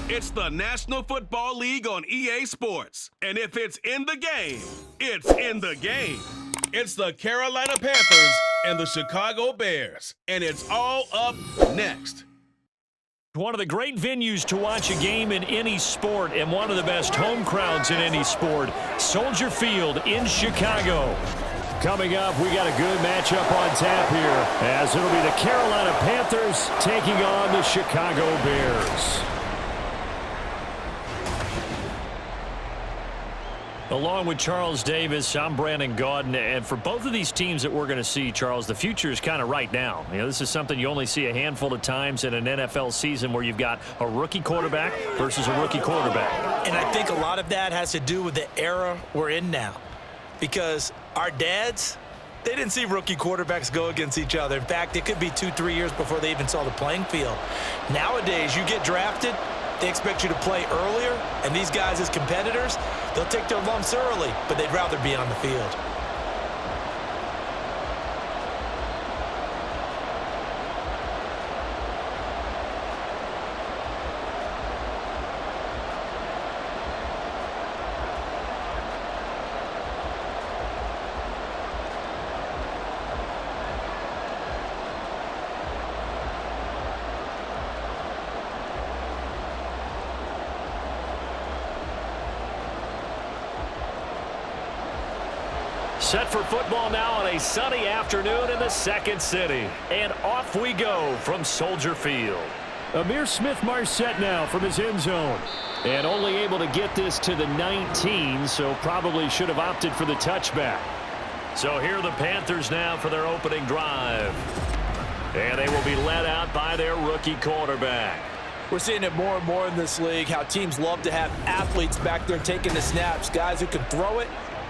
It's the National Football League on EA Sports. And if it's in the game, it's in the game. It's the Carolina Panthers and the Chicago Bears. And it's all up next. One of the great venues to watch a game in any sport and one of the best home crowds in any sport, Soldier Field in Chicago. Coming up, we got a good matchup on tap here, as it'll be the Carolina Panthers taking on the Chicago Bears. Along with Charles Davis, I'm Brandon Gaudin, and for both of these teams that we're going to see, Charles, the future is kind of right now. You know, this is something you only see a handful of times in an NFL season where you've got a rookie quarterback versus a rookie quarterback. And I think a lot of that has to do with the era we're in now, because our dads, they didn't see rookie quarterbacks go against each other. In fact, it could be 2-3 years before they even saw the playing field. Nowadays, you get drafted, they expect you to play earlier, and these guys as competitors, they'll take their lumps early, but they'd rather be on the field. Set for football now on a sunny afternoon in the second city. And off we go from Soldier Field. Amir Smith-Marset now from his end zone. And only able to get this to the 19, so probably should have opted for the touchback. So here are the Panthers now for their opening drive. And they will be led out by their rookie quarterback. We're seeing it more and more in this league, how teams love to have athletes back there taking the snaps, guys who can throw it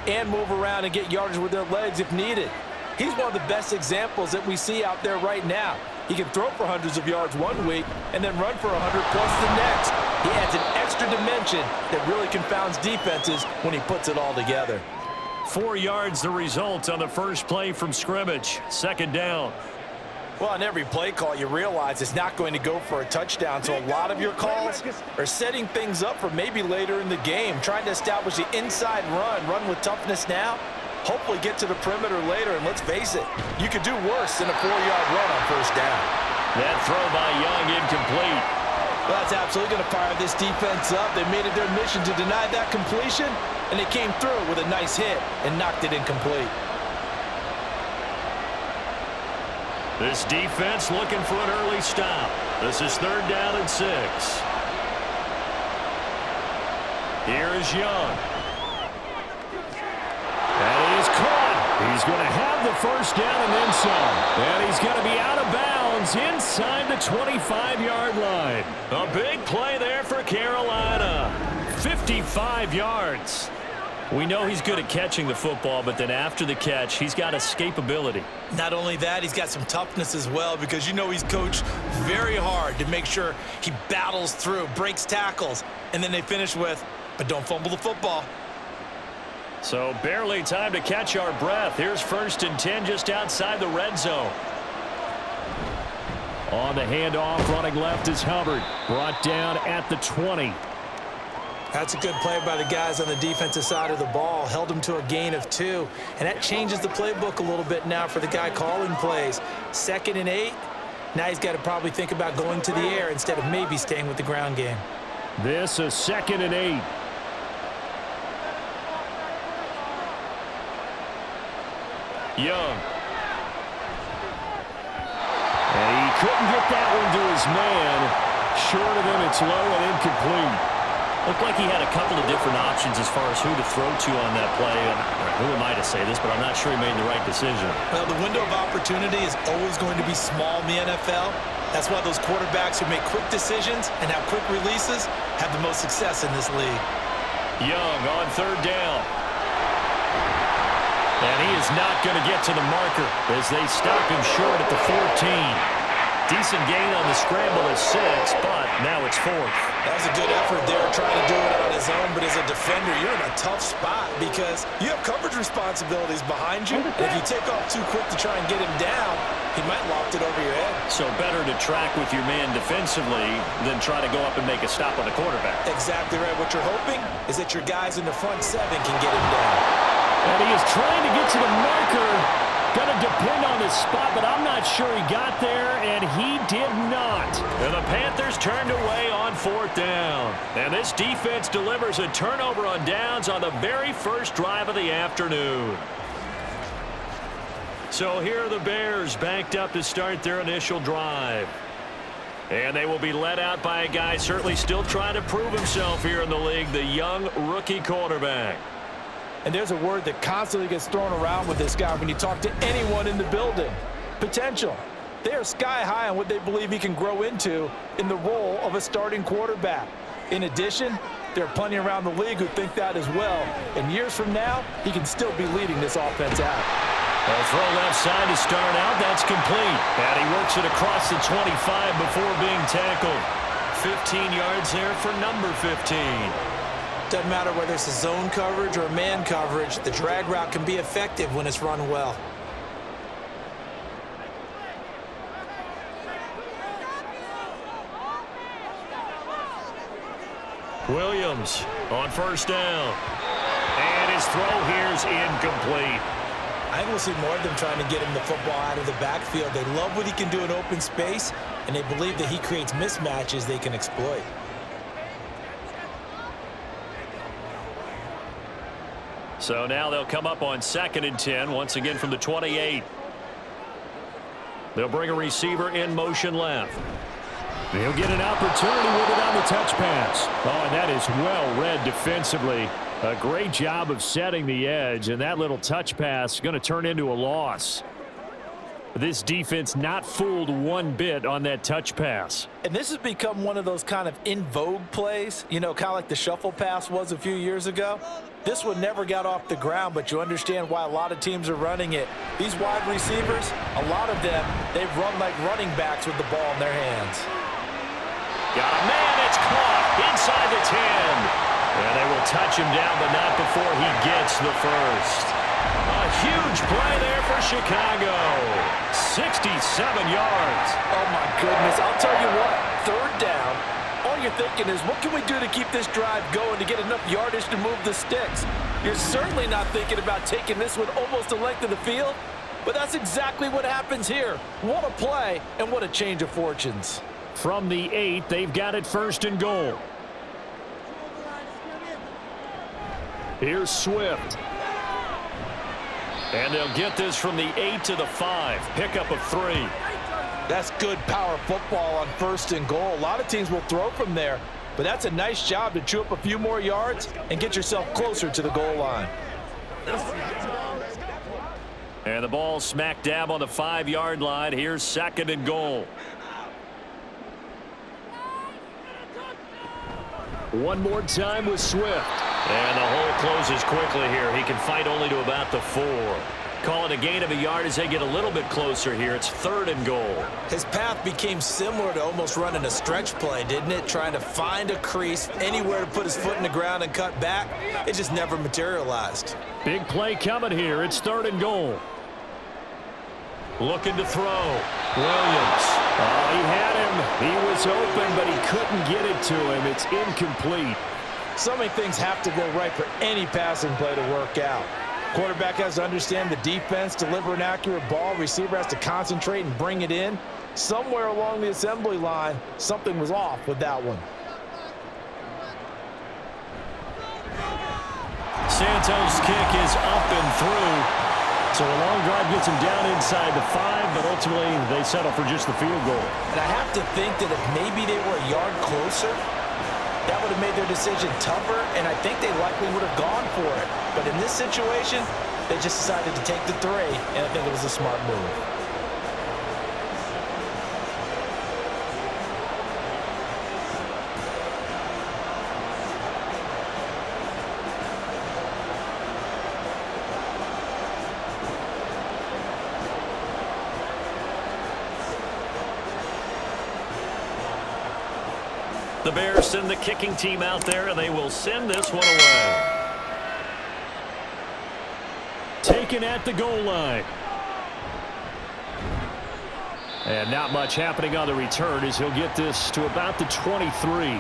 and move around and get yardage with their legs if needed. He's one of the best examples that we see out there right now. He can throw for hundreds of yards one week and then run for 100 plus the next. He adds an extra dimension that really confounds defenses when he puts it all together. 4 yards the result on the first play from scrimmage. Second down. Well, on every play call, you realize it's not going to go for a touchdown, so a lot of your calls are setting things up for maybe later in the game, trying to establish the inside run with toughness now, hopefully get to the perimeter later, and let's face it, you could do worse than a 4-yard run on first down. That throw by Young incomplete. Well, that's absolutely going to fire this defense up. They made it their mission to deny that completion, and they came through with a nice hit and knocked it incomplete. This defense looking for an early stop. This is 3rd down and 6. Here is Young. And he is caught. He's going to have the first down and then some. And he's going to be out of bounds inside the 25-yard line. A big play there for Carolina. 55 yards. We know he's good at catching the football, but then after the catch, he's got escapability. Not only that, he's got some toughness as well, because you know he's coached very hard to make sure he battles through, breaks tackles, and then they finish with, but don't fumble the football. So barely time to catch our breath. Here's 1st and 10 just outside the red zone. On the handoff, running left is Hubbard. Brought down at the 20. That's a good play by the guys on the defensive side of the ball. Held him to a gain of 2. And that changes the playbook a little bit now for the guy calling plays. 2nd and 8. Now he's got to probably think about going to the air instead of maybe staying with the ground game. This is 2nd and 8. Young. And he couldn't get that one to his man. Short of him, it's low and incomplete. Looked like he had a couple of different options as far as who to throw to on that play. And who am I to say this, but I'm not sure he made the right decision. Well, the window of opportunity is always going to be small in the NFL. That's why those quarterbacks who make quick decisions and have quick releases have the most success in this league. Young on 3rd down. And he is not going to get to the marker as they stop him short at the 14. Decent gain on the scramble is 6, but now it's 4th. That was a good effort there, trying to do it on his own, but as a defender, you're in a tough spot because you have coverage responsibilities behind you, and if you take off too quick to try and get him down, he might loft it over your head. So better to track with your man defensively than try to go up and make a stop on the quarterback. Exactly right. What you're hoping is that your guys in the front 7 can get him down. And he is trying to get to the marker. Going to depend on his spot, but I'm not sure he got there, and he did not. And the Panthers turned away on 4th down. And this defense delivers a turnover on downs on the very first drive of the afternoon. So here are the Bears backed up to start their initial drive. And they will be led out by a guy certainly still trying to prove himself here in the league, the young rookie quarterback. And there's a word that constantly gets thrown around with this guy when you talk to anyone in the building. Potential. They are sky high on what they believe he can grow into in the role of a starting quarterback. In addition, there are plenty around the league who think that as well. And years from now, he can still be leading this offense out. A throw left side to start out. That's complete. And he works it across the 25 before being tackled. 15 yards there for number 15. Doesn't matter whether it's a zone coverage or man coverage, the drag route can be effective when it's run well. Williams on first down. And his throw here is incomplete. I think we'll see more of them trying to get him the football out of the backfield. They love what he can do in open space, and they believe that he creates mismatches they can exploit. So now they'll come up on 2nd and 10, once again from the 28. They'll bring a receiver in motion left. He'll get an opportunity with it on the touch pass. Oh, and that is well read defensively. A great job of setting the edge, and that little touch pass is going to turn into a loss. This defense not fooled one bit on that touch pass. And this has become one of those kind of in vogue plays, you know, kind of like the shuffle pass was a few years ago. This one never got off the ground, but you understand why a lot of teams are running it. These wide receivers, a lot of them, they've run like running backs with the ball in their hands. Got a man, it's caught inside the 10. And they will touch him down, but not before he gets the first. A huge play there for Chicago. 67 yards. Oh, my goodness. I'll tell you what, 3rd down, all you're thinking is, what can we do to keep this drive going to get enough yardage to move the sticks? You're certainly not thinking about taking this one almost the length of the field, but that's exactly what happens here. What a play, and what a change of fortunes. From the 8, they've got it 1st and goal. Here's Swift. And they'll get this from the 8 to the 5. Pickup of 3. That's good power football on 1st and goal. A lot of teams will throw from there, but that's a nice job to chew up a few more yards and get yourself closer to the goal line. And the ball smack dab on the 5-yard line. Here's 2nd and goal. One more time with Swift. And the hole closes quickly here. He can fight only to about the 4. Call it a gain of a yard as they get a little bit closer here. It's 3rd and goal. His path became similar to almost running a stretch play, didn't it? Trying to find a crease, anywhere to put his foot in the ground and cut back. It just never materialized. Big play coming here. It's 3rd and goal. Looking to throw. Williams. Oh, he had him. He was open, but he couldn't get it to him. It's incomplete. So many things have to go right for any passing play to work out. Quarterback has to understand the defense, deliver an accurate ball. Receiver has to concentrate and bring it in. Somewhere along the assembly line, something was off with that one. Santos' kick is up and through. So a long drive gets him down inside the 5, but ultimately they settle for just the field goal. And I have to think that if maybe they were a yard closer, that would have made their decision tougher, and I think they likely would have gone for it. But in this situation, they just decided to take the 3, and I think it was a smart move. The Bears send the kicking team out there, and they will send this one away. Taken at the goal line. And not much happening on the return as he'll get this to about the 23.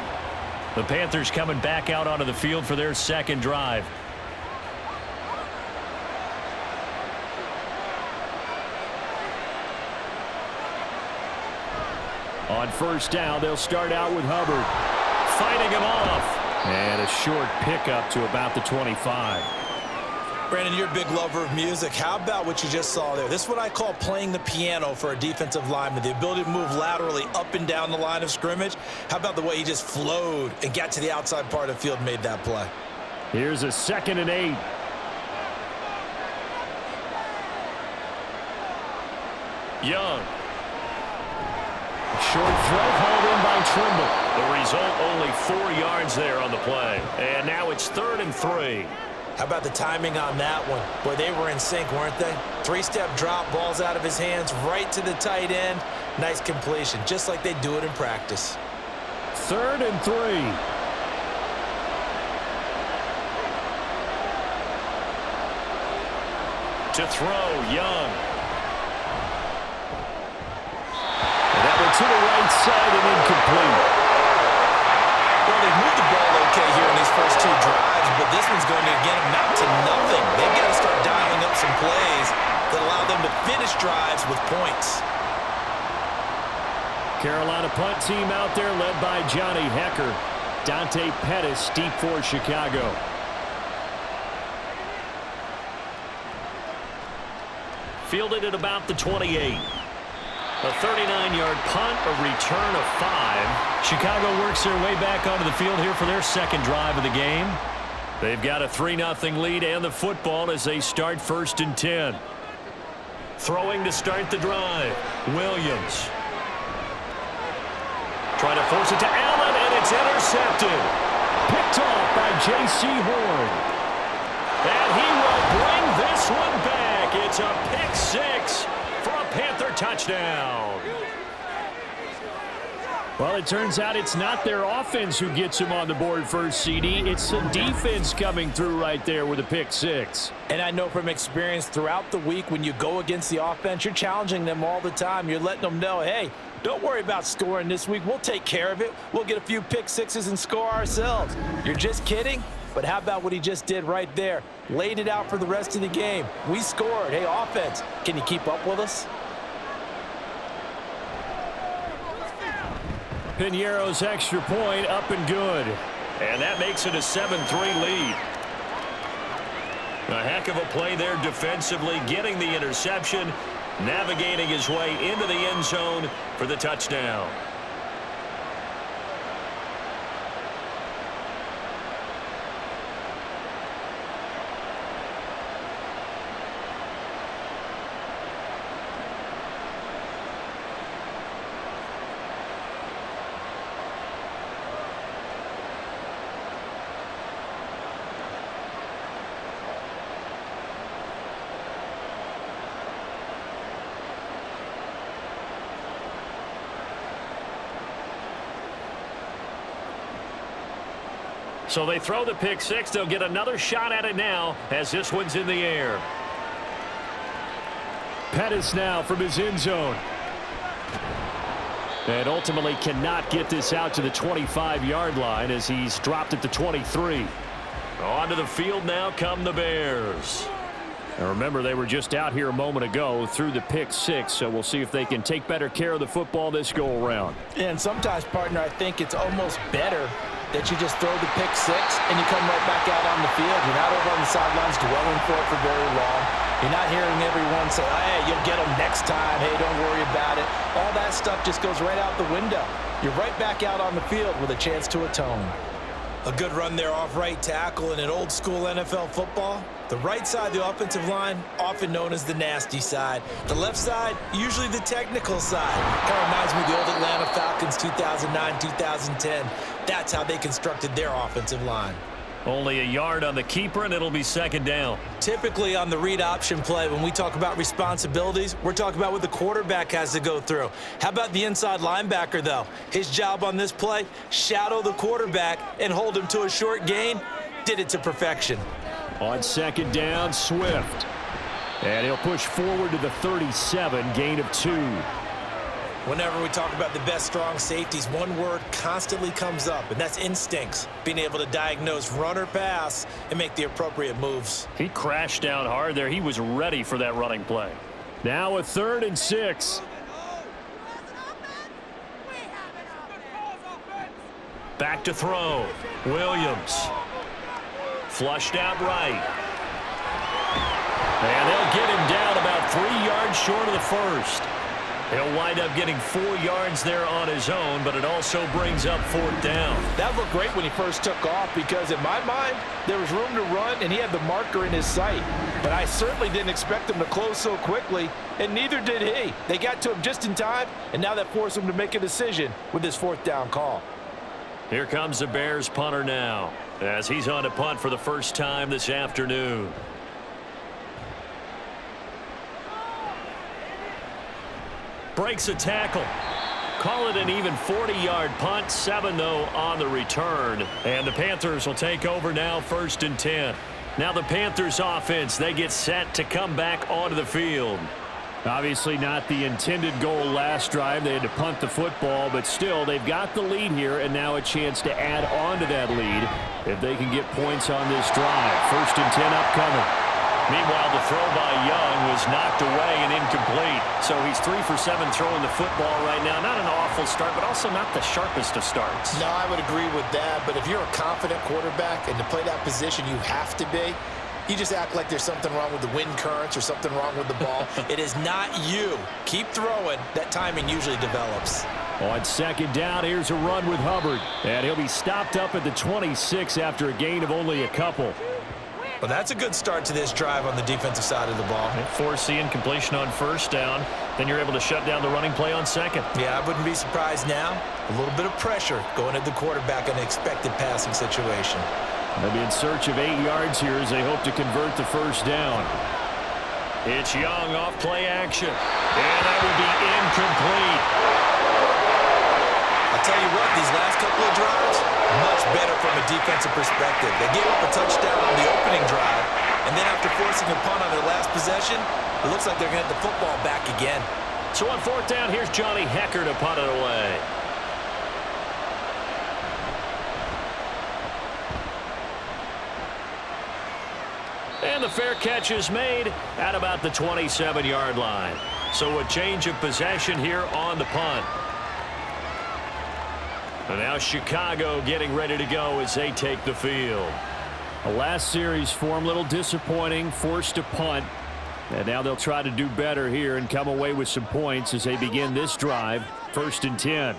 The Panthers coming back out onto the field for their second drive. On first down, they'll start out with Hubbard. Fighting him off. And a short pickup to about the 25. Brandon, you're a big lover of music. How about what you just saw there? This is what I call playing the piano for a defensive lineman, the ability to move laterally up and down the line of scrimmage. How about the way he just flowed and got to the outside part of the field and made that play? Here's a 2nd and 8. Young. Short throw hauled in by Trimble. The result, only 4 yards there on the play. And now it's 3rd and 3. How about the timing on that one? Boy, they were in sync, weren't they? 3-step drop, balls out of his hands, right to the tight end. Nice completion, just like they do it in practice. 3rd and 3. To throw, Young. And that one to the right side and incomplete. Well, they've moved the ball okay here in these first 2 drives, but this one's going to, again, amount to nothing. They've got to start dialing up some plays that allow them to finish drives with points. Carolina punt team out there led by Johnny Hecker. Dante Pettis deep for Chicago. Fielded at about the 28. A 39-yard punt, a return of 5. Chicago works their way back onto the field here for their second drive of the game. They've got a 3-0 lead and the football as they start 1st and 10. Throwing to start the drive. Williams. Trying to force it to Allen, and it's intercepted. Picked off by J.C. Horn. And he will bring this one back. It's a pick 6 for a Panther touchdown. Well, it turns out it's not their offense who gets him on the board first, CD. It's the defense coming through right there with a pick 6. And I know from experience throughout the week when you go against the offense, you're challenging them all the time. You're letting them know, hey, don't worry about scoring this week. We'll take care of it. We'll get a few pick 6s and score ourselves. You're just kidding? But how about what he just did right there? Laid it out for the rest of the game. We scored. Hey, offense, can you keep up with us? Piñeiro's extra point up and good. And that makes it a 7-3 lead. A heck of a play there defensively, getting the interception, navigating his way into the end zone for the touchdown. So they throw the pick 6. They'll get another shot at it now as this one's in the air. Pettis now from his end zone. And ultimately cannot get this out to the 25-yard line as he's dropped at the 23. Onto the field now come the Bears. Now remember, they were just out here a moment ago through the pick 6, so we'll see if they can take better care of the football this go-around. And sometimes, partner, I think it's almost better that you just throw the pick 6 and you come right back out on the field. You're not over on the sidelines dwelling for it for very long. You're not hearing everyone say, hey, you'll get them next time. Hey, don't worry about it. All that stuff just goes right out the window. You're right back out on the field with a chance to atone. A good run there off right tackle in an old school NFL football. The right side of the offensive line, often known as the nasty side. The left side, usually the technical side. Kind of reminds me of the old Atlanta Falcons 2009-2010. That's how they constructed their offensive line. Only a yard on the keeper, and it'll be second down. Typically on the read option play, when we talk about responsibilities, we're talking about what the quarterback has to go through. How about the inside linebacker, though? His job on this play, shadow the quarterback and hold him to a short gain. Did it to perfection. On second down, Swift. And he'll push forward to the 37, gain of 2. Whenever we talk about the best strong safeties, one word constantly comes up, and that's instincts. Being able to diagnose run or pass and make the appropriate moves. He crashed down hard there. He was ready for that running play. Now a 3rd and 6. Back to throw. Williams. Flushed out right. And they'll get him down about 3 yards short of the first. He'll wind up getting 4 yards there on his own, but it also brings up 4th down. That looked great when he first took off because, in my mind, there was room to run, and he had the marker in his sight. But I certainly didn't expect him to close so quickly, and neither did he. They got to him just in time, and now that forced him to make a decision with his 4th down call. Here comes the Bears punter now, as he's on to punt for the first time this afternoon. Breaks a tackle. Call it an even 40-yard punt. 7, though, on the return. And the Panthers will take over now, 1st and 10. Now the Panthers offense, they get set to come back onto the field. Obviously not the intended goal last drive. They had to punt the football, but still, they've got the lead here, and now a chance to add on to that lead if they can get points on this drive. 1st and 10 upcoming. Meanwhile, the throw by Young was knocked away and incomplete. So he's 3 for 7 throwing the football right now. Not an awful start, but also not the sharpest of starts. No, I would agree with that. But if you're a confident quarterback and to play that position you have to be, you just act like there's something wrong with the wind currents or something wrong with the ball. It is not you. Keep throwing. That timing usually develops. On second down, here's a run with Hubbard. And he'll be stopped up at the 26 after a gain of only a couple. Well, that's a good start to this drive on the defensive side of the ball. Force the incompletion on 1st down. Then you're able to shut down the running play on 2nd. Yeah, I wouldn't be surprised now. A little bit of pressure going at the quarterback in an expected passing situation. They'll be in search of 8 yards here as they hope to convert the 1st down. It's Young off play action. And that would be incomplete. I'll tell you what, these last couple of drives, much better from a defensive perspective. They gave up a touchdown on the opening drive, and then after forcing a punt on their last possession, it looks like they're going to get the football back again. So on 4th down, here's Johnny Hecker to punt it away. And the fair catch is made at about the 27-yard line. So a change of possession here on the punt. And now Chicago getting ready to go as they take the field. The last series form a little disappointing, forced to punt. And now they'll try to do better here and come away with some points as they begin this drive. 1st and 10.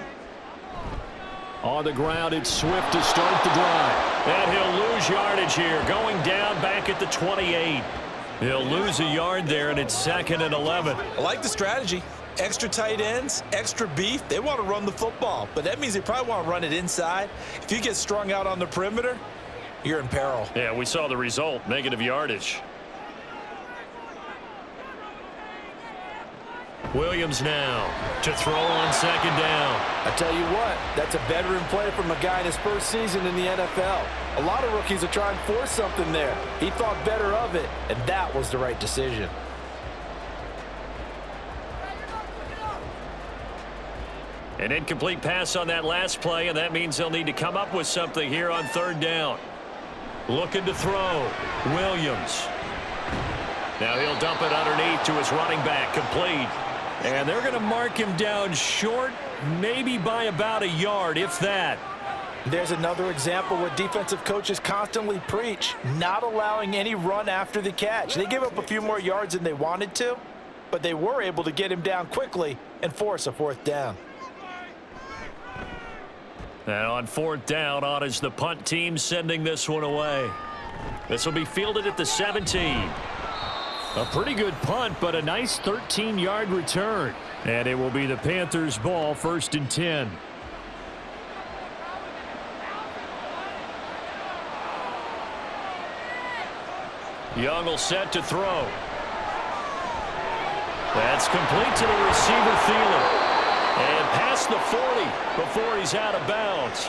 On the ground, it's Swift to start the drive. And he'll lose yardage here, going down back at the 28. He'll lose a yard there, and it's 2nd and 11. I like the strategy. Extra tight ends, extra beef. They want to run the football, but that means they probably want to run it inside. If you get strung out on the perimeter, you're in peril. Yeah, we saw the result, negative yardage. Williams now to throw on 2nd down. I tell you what, that's a veteran play from a guy in his first season in the NFL. A lot of rookies are trying to force something there. He thought better of it, and that was the right decision. An incomplete pass on that last play, and that means they'll need to come up with something here on 3rd down. Looking to throw. Williams. Now he'll dump it underneath to his running back, complete. And they're going to mark him down short, maybe by about a yard, if that. There's another example what defensive coaches constantly preach, not allowing any run after the catch. They give up a few more yards than they wanted to, but they were able to get him down quickly and force a 4th down. And on 4th down, on is the punt team sending this one away. This will be fielded at the 17. A pretty good punt, but a nice 13-yard return. And it will be the Panthers' ball, 1st and 10. Young will set to throw. That's complete to the receiver, Thielen. And past the 40 before he's out of bounds.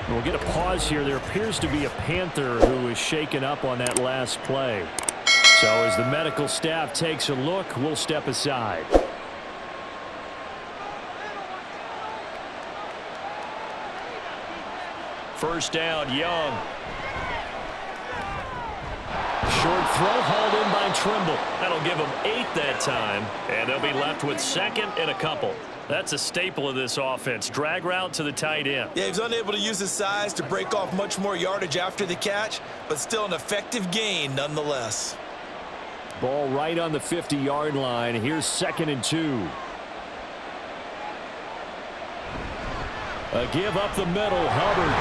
We'll get a pause here. There appears to be a Panther who is shaken up on that last play. So as the medical staff takes a look, we'll step aside. First down, Young. Short throw hauled in by Trimble. That'll give them 8 that time, and they'll be left with second and a couple. That's a staple of this offense. Drag route to the tight end. Yeah, he was unable to use his size to break off much more yardage after the catch, but still an effective gain nonetheless. Ball right on the 50-yard line. Here's 2nd and 2. A give up the middle, Hubbard.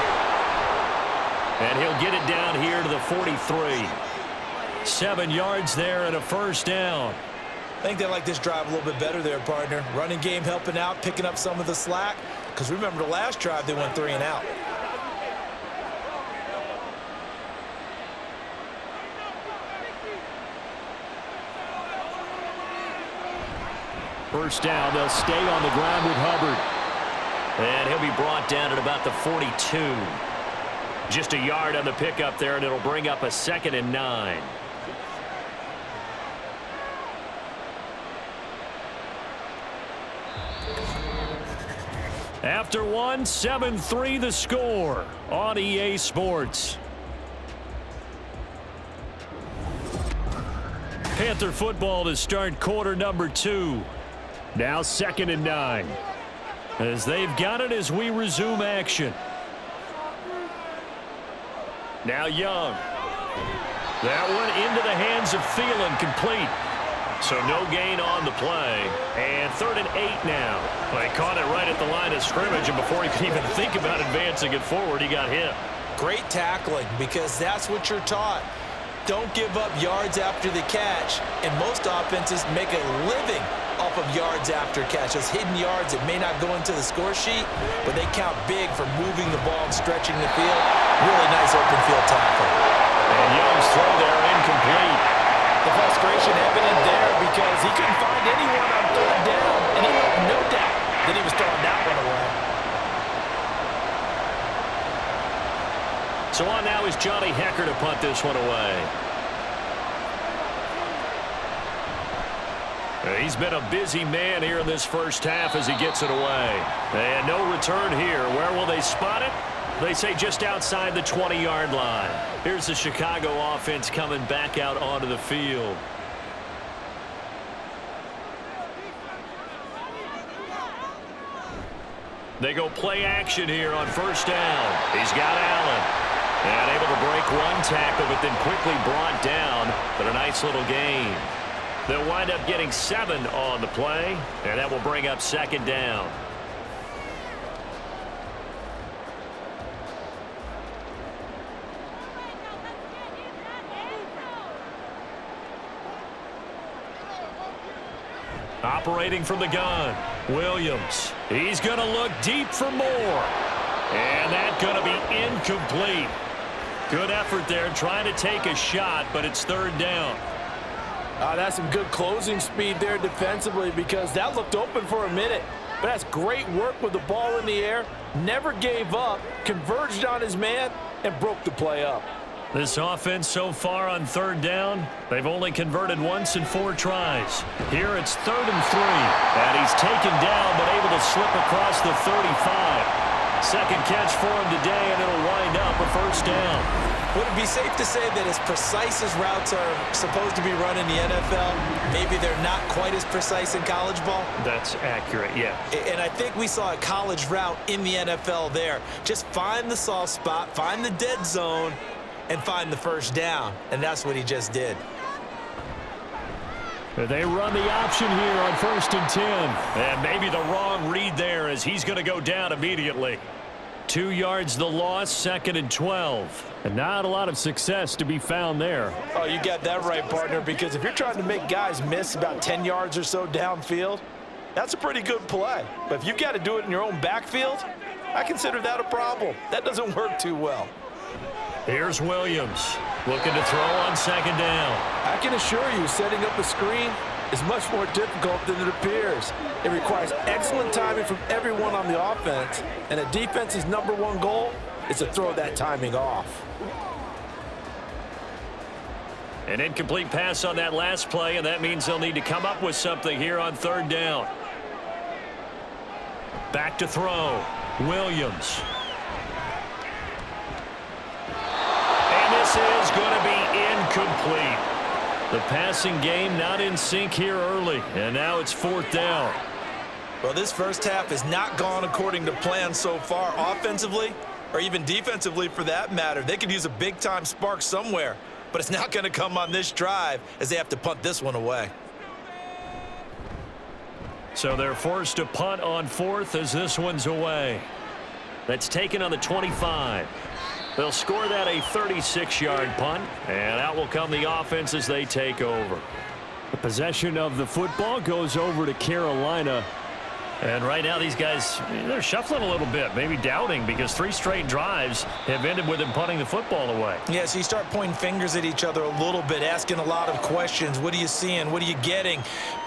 And he'll get it down here to the 43. 7 yards there and a first down. I think they like this drive a little bit better there, partner. Running game helping out, picking up some of the slack. Because remember the last drive, they went 3 and out. First down, they'll stay on the ground with Hubbard. And he'll be brought down at about the 42. Just a yard on the pickup there, and it'll bring up a 2nd and 9. After one, 7-3 the score on EA Sports. Panther football to start quarter number 2. Now 2nd and 9. As they've got it as we resume action. Now Young. That one into the hands of Thielen, complete. So no gain on the play. And 3rd and 8 now. Well, he caught it right at the line of scrimmage, and before he could even think about advancing it forward, he got hit. Great tackling, because that's what you're taught. Don't give up yards after the catch, and most offenses make a living off of yards after catch. Those hidden yards that may not go into the score sheet, but they count big for moving the ball and stretching the field. Really nice open field tackle. And Young's throw there incomplete. The frustration evident there because he couldn't find anyone on 3rd down, and he had no doubt that he was throwing that one away. So on now is Johnny Hecker to punt this one away. He's been a busy man here in this first half as he gets it away. And no return here. Where will they spot it? They say just outside the 20-yard line. Here's the Chicago offense coming back out onto the field. They go play action here on first down. He's got Allen. And able to break one tackle, but then quickly brought down. But a nice little gain. They'll wind up getting 7 on the play, and that will bring up 2nd down. Operating from the gun, Williams. He's going to look deep for more. And that's going to be incomplete. Good effort there trying to take a shot, but it's 3rd down. That's some good closing speed there defensively because that looked open for a minute. But that's great work with the ball in the air. Never gave up, converged on his man, and broke the play up. This offense so far on 3rd down, they've only converted once in 4 tries. Here it's 3rd and 3. And he's taken down but able to slip across the 35. Second catch for him today, and it'll wind up a first down. Would it be safe to say that as precise as routes are supposed to be run in the NFL, maybe they're not quite as precise in college ball? That's accurate, yeah. And I think we saw a college route in the NFL there. Just find the soft spot, find the dead zone, and find the first down. And that's what he just did. They run the option here on 1st and 10. And maybe the wrong read there as he's going to go down immediately. 2 yards the loss, 2nd and 12. And not a lot of success to be found there. Oh, you got that right, partner, because if you're trying to make guys miss about 10 yards or so downfield, that's a pretty good play. But if you've got to do it in your own backfield, I consider that a problem. That doesn't work too well. Here's Williams. Looking to throw on second down. I can assure you, setting up a screen is much more difficult than it appears. It requires excellent timing from everyone on the offense, and a defense's #1 goal is to throw that timing off. An incomplete pass on that last play, and that means they'll need to come up with something here on third down. Back to throw. Williams. And this is going to be incomplete. The passing game not in sync here early, and now it's fourth down. Well, this first half has not gone according to plan so far offensively or even defensively for that matter. They could use a big-time spark somewhere, but it's not going to come on this drive as they have to punt this one away. So they're forced to punt on fourth as this one's away. That's taken on the 25. They'll score that a 36-yard punt, and out will come the offense as they take over. The possession of the football goes over to Carolina. And right now these guys, they're shuffling a little bit, maybe doubting, because 3 straight drives have ended with them punting the football away. Yeah, so you start pointing fingers at each other a little bit, asking a lot of questions. What are you seeing? What are you getting?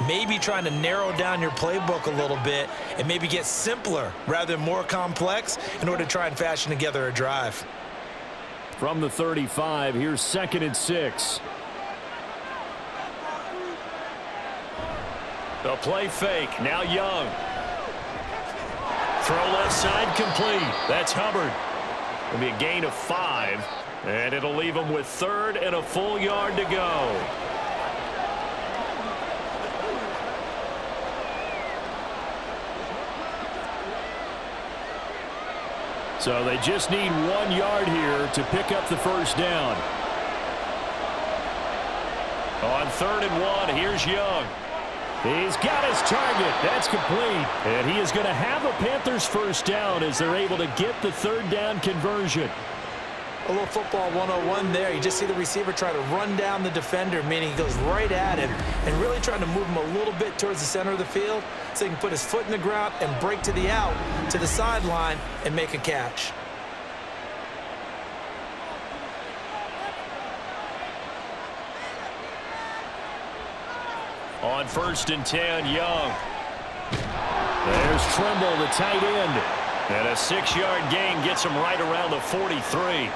Maybe trying to narrow down your playbook a little bit and maybe get simpler rather than more complex in order to try and fashion together a drive. From the 35, here's 2nd and 6. The play fake, now Young. Throw left side complete. That's Hubbard. It'll be a gain of 5, and it'll leave him with 3rd and a full yard to go. So they just need 1 yard here to pick up the first down. On 3rd and 1, here's Young. He's got his target. That's complete. And he is going to have a Panthers first down as they're able to get the 3rd down conversion. A little football 101 there. You just see the receiver try to run down the defender, meaning he goes right at him and really trying to move him a little bit towards the center of the field so he can put his foot in the ground and break to the out, to the sideline, and make a catch. On 1st and 10, Young. There's Trimble, the tight end. And a 6-yard gain gets him right around the 43.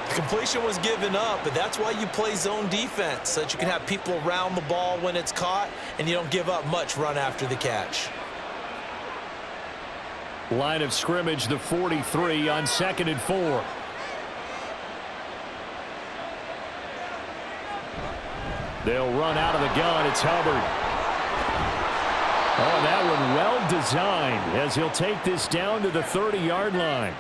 The completion was given up, but that's why you play zone defense, so that you can have people around the ball when it's caught, and you don't give up much run after the catch. Line of scrimmage, the 43 on 2nd and 4. They'll run out of the gun. It's Hubbard. Oh, that one well designed as he'll take this down to the 30-yard line.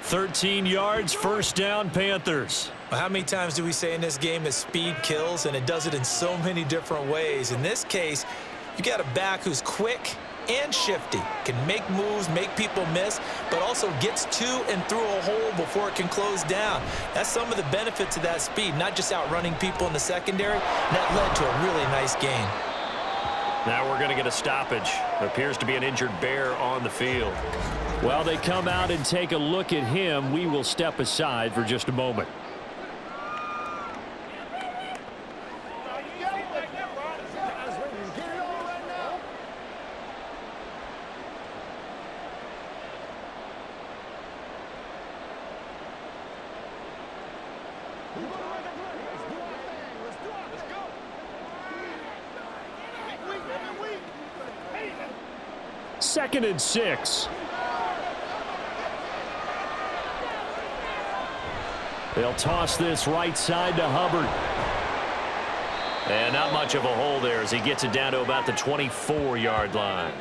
13 yards, first down, Panthers. Well, how many times do we say in this game that speed kills, and it does it in so many different ways? In this case, you got a back who's quick and shifty, can make moves, make people miss, but also gets to and through a hole before it can close down. That's some of the benefits of that speed, not just outrunning people in the secondary. And that led to a really nice gain. Now we're going to get a stoppage. There appears to be an injured Bear on the field. While they come out and take a look at him, we will step aside for just a moment. Second and 6. They'll toss this right side to Hubbard. And not much of a hole there as he gets it down to about the 24-yard line.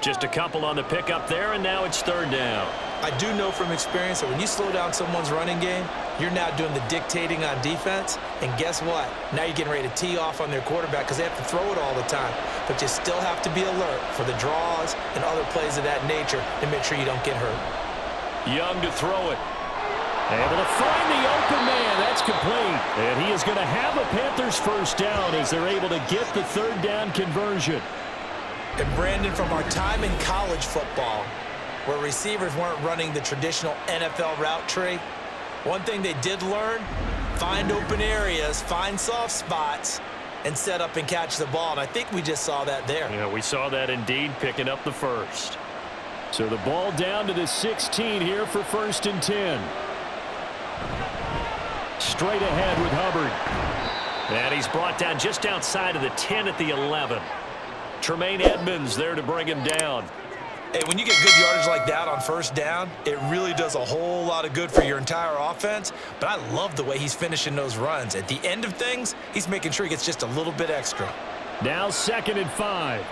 Just a couple on the pickup there, and now it's 3rd down. I do know from experience that when you slow down someone's running game, you're now doing the dictating on defense. And guess what? Now you're getting ready to tee off on their quarterback because they have to throw it all the time. But you still have to be alert for the draws and other plays of that nature to make sure you don't get hurt. Young to throw it. Able to find the open man. That's complete. And he is going to have a Panthers first down as they're able to get the 3rd down conversion. And Brandon, from our time in college football, where receivers weren't running the traditional NFL route tree, one thing they did learn, find open areas, find soft spots, and set up and catch the ball. And I think we just saw that there. Yeah, we saw that indeed, picking up the first. So the ball down to the 16 here for 1st and 10. Straight ahead with Hubbard. And he's brought down just outside of the 10 at the 11. Tremaine Edmonds there to bring him down. Hey, when you get good yardage like that on 1st down, it really does a whole lot of good for your entire offense. But I love the way he's finishing those runs. At the end of things, he's making sure he gets just a little bit extra. Now 2nd and 5.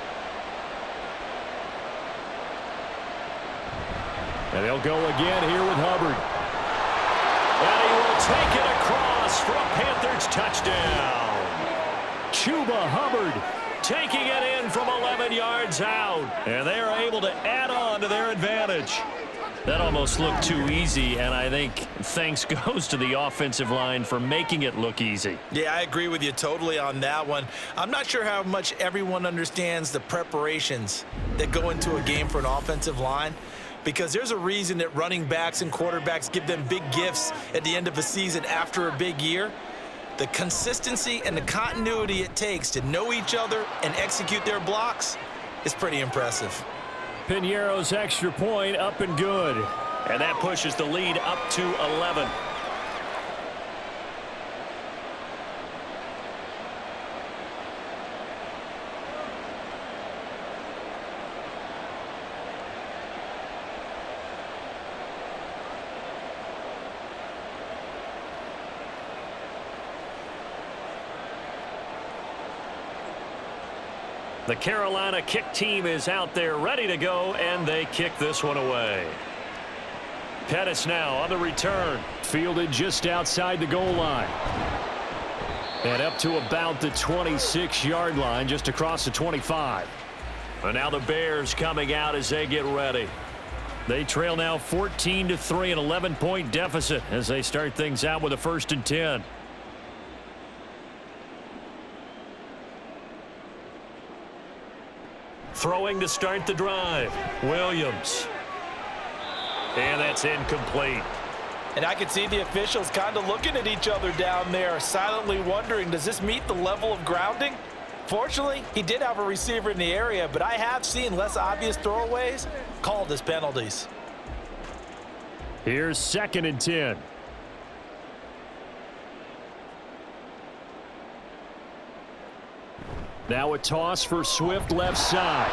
And they'll go again here with Hubbard. And he will take it across for a Panthers touchdown. Chuba Hubbard taking it in from 11 yards out. And they are able to add on to their advantage. That almost looked too easy, and I think thanks goes to the offensive line for making it look easy. Yeah, I agree with you totally on that one. I'm not sure how much everyone understands the preparations that go into a game for an offensive line, because there's a reason that running backs and quarterbacks give them big gifts at the end of a season after a big year. The consistency and the continuity it takes to know each other and execute their blocks is pretty impressive. Piñeiro's extra point up and good. And that pushes the lead up to 11. The Carolina kick team is out there ready to go, and they kick this one away. Pettis now on the return. Fielded just outside the goal line. And up to about the 26-yard line, just across the 25. And now the Bears coming out as they get ready. They trail now 14-3, an 11-point deficit as they start things out with a 1st and 10. Throwing to start the drive. Williams. And that's incomplete. And I can see the officials kind of looking at each other down there, silently wondering, does this meet the level of grounding? Fortunately, he did have a receiver in the area, but I have seen less obvious throwaways called as penalties. Here's 2nd and 10. Now a toss for Swift left side.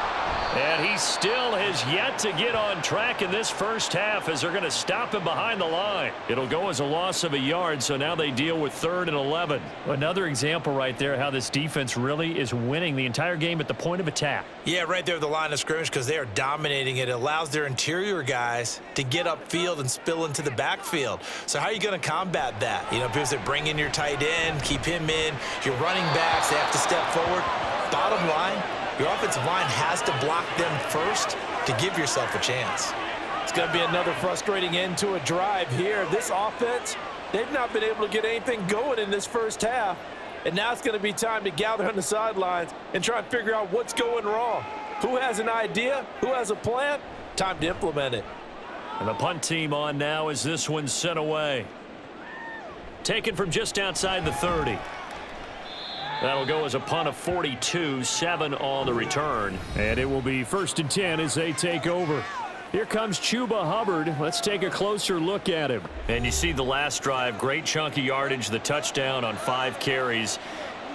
And he still has yet to get on track in this first half as they're going to stop him behind the line. It'll go as a loss of a yard, so now they deal with 3rd and 11. Another example right there how this defense really is winning the entire game at the point of attack. Yeah, right there at the line of scrimmage, because they are dominating it. It allows their interior guys to get upfield and spill into the backfield. So how are you going to combat that? You know, because they bring in your tight end, keep him in. Your running backs, they have to step forward. Bottom line, your offensive line has to block them first to give yourself a chance. It's going to be another frustrating end to a drive here. This offense, they've not been able to get anything going in this first half. And now it's going to be time to gather on the sidelines and try and figure out what's going wrong. Who has an idea? Who has a plan? Time to implement it. And the punt team on now as this one's sent away. Taken from just outside the 30. That'll go as a punt of 42, 7 on the return. And it will be 1st and 10 as they take over. Here comes Chuba Hubbard. Let's take a closer look at him. And you see the last drive, great chunky yardage, the touchdown on 5 carries.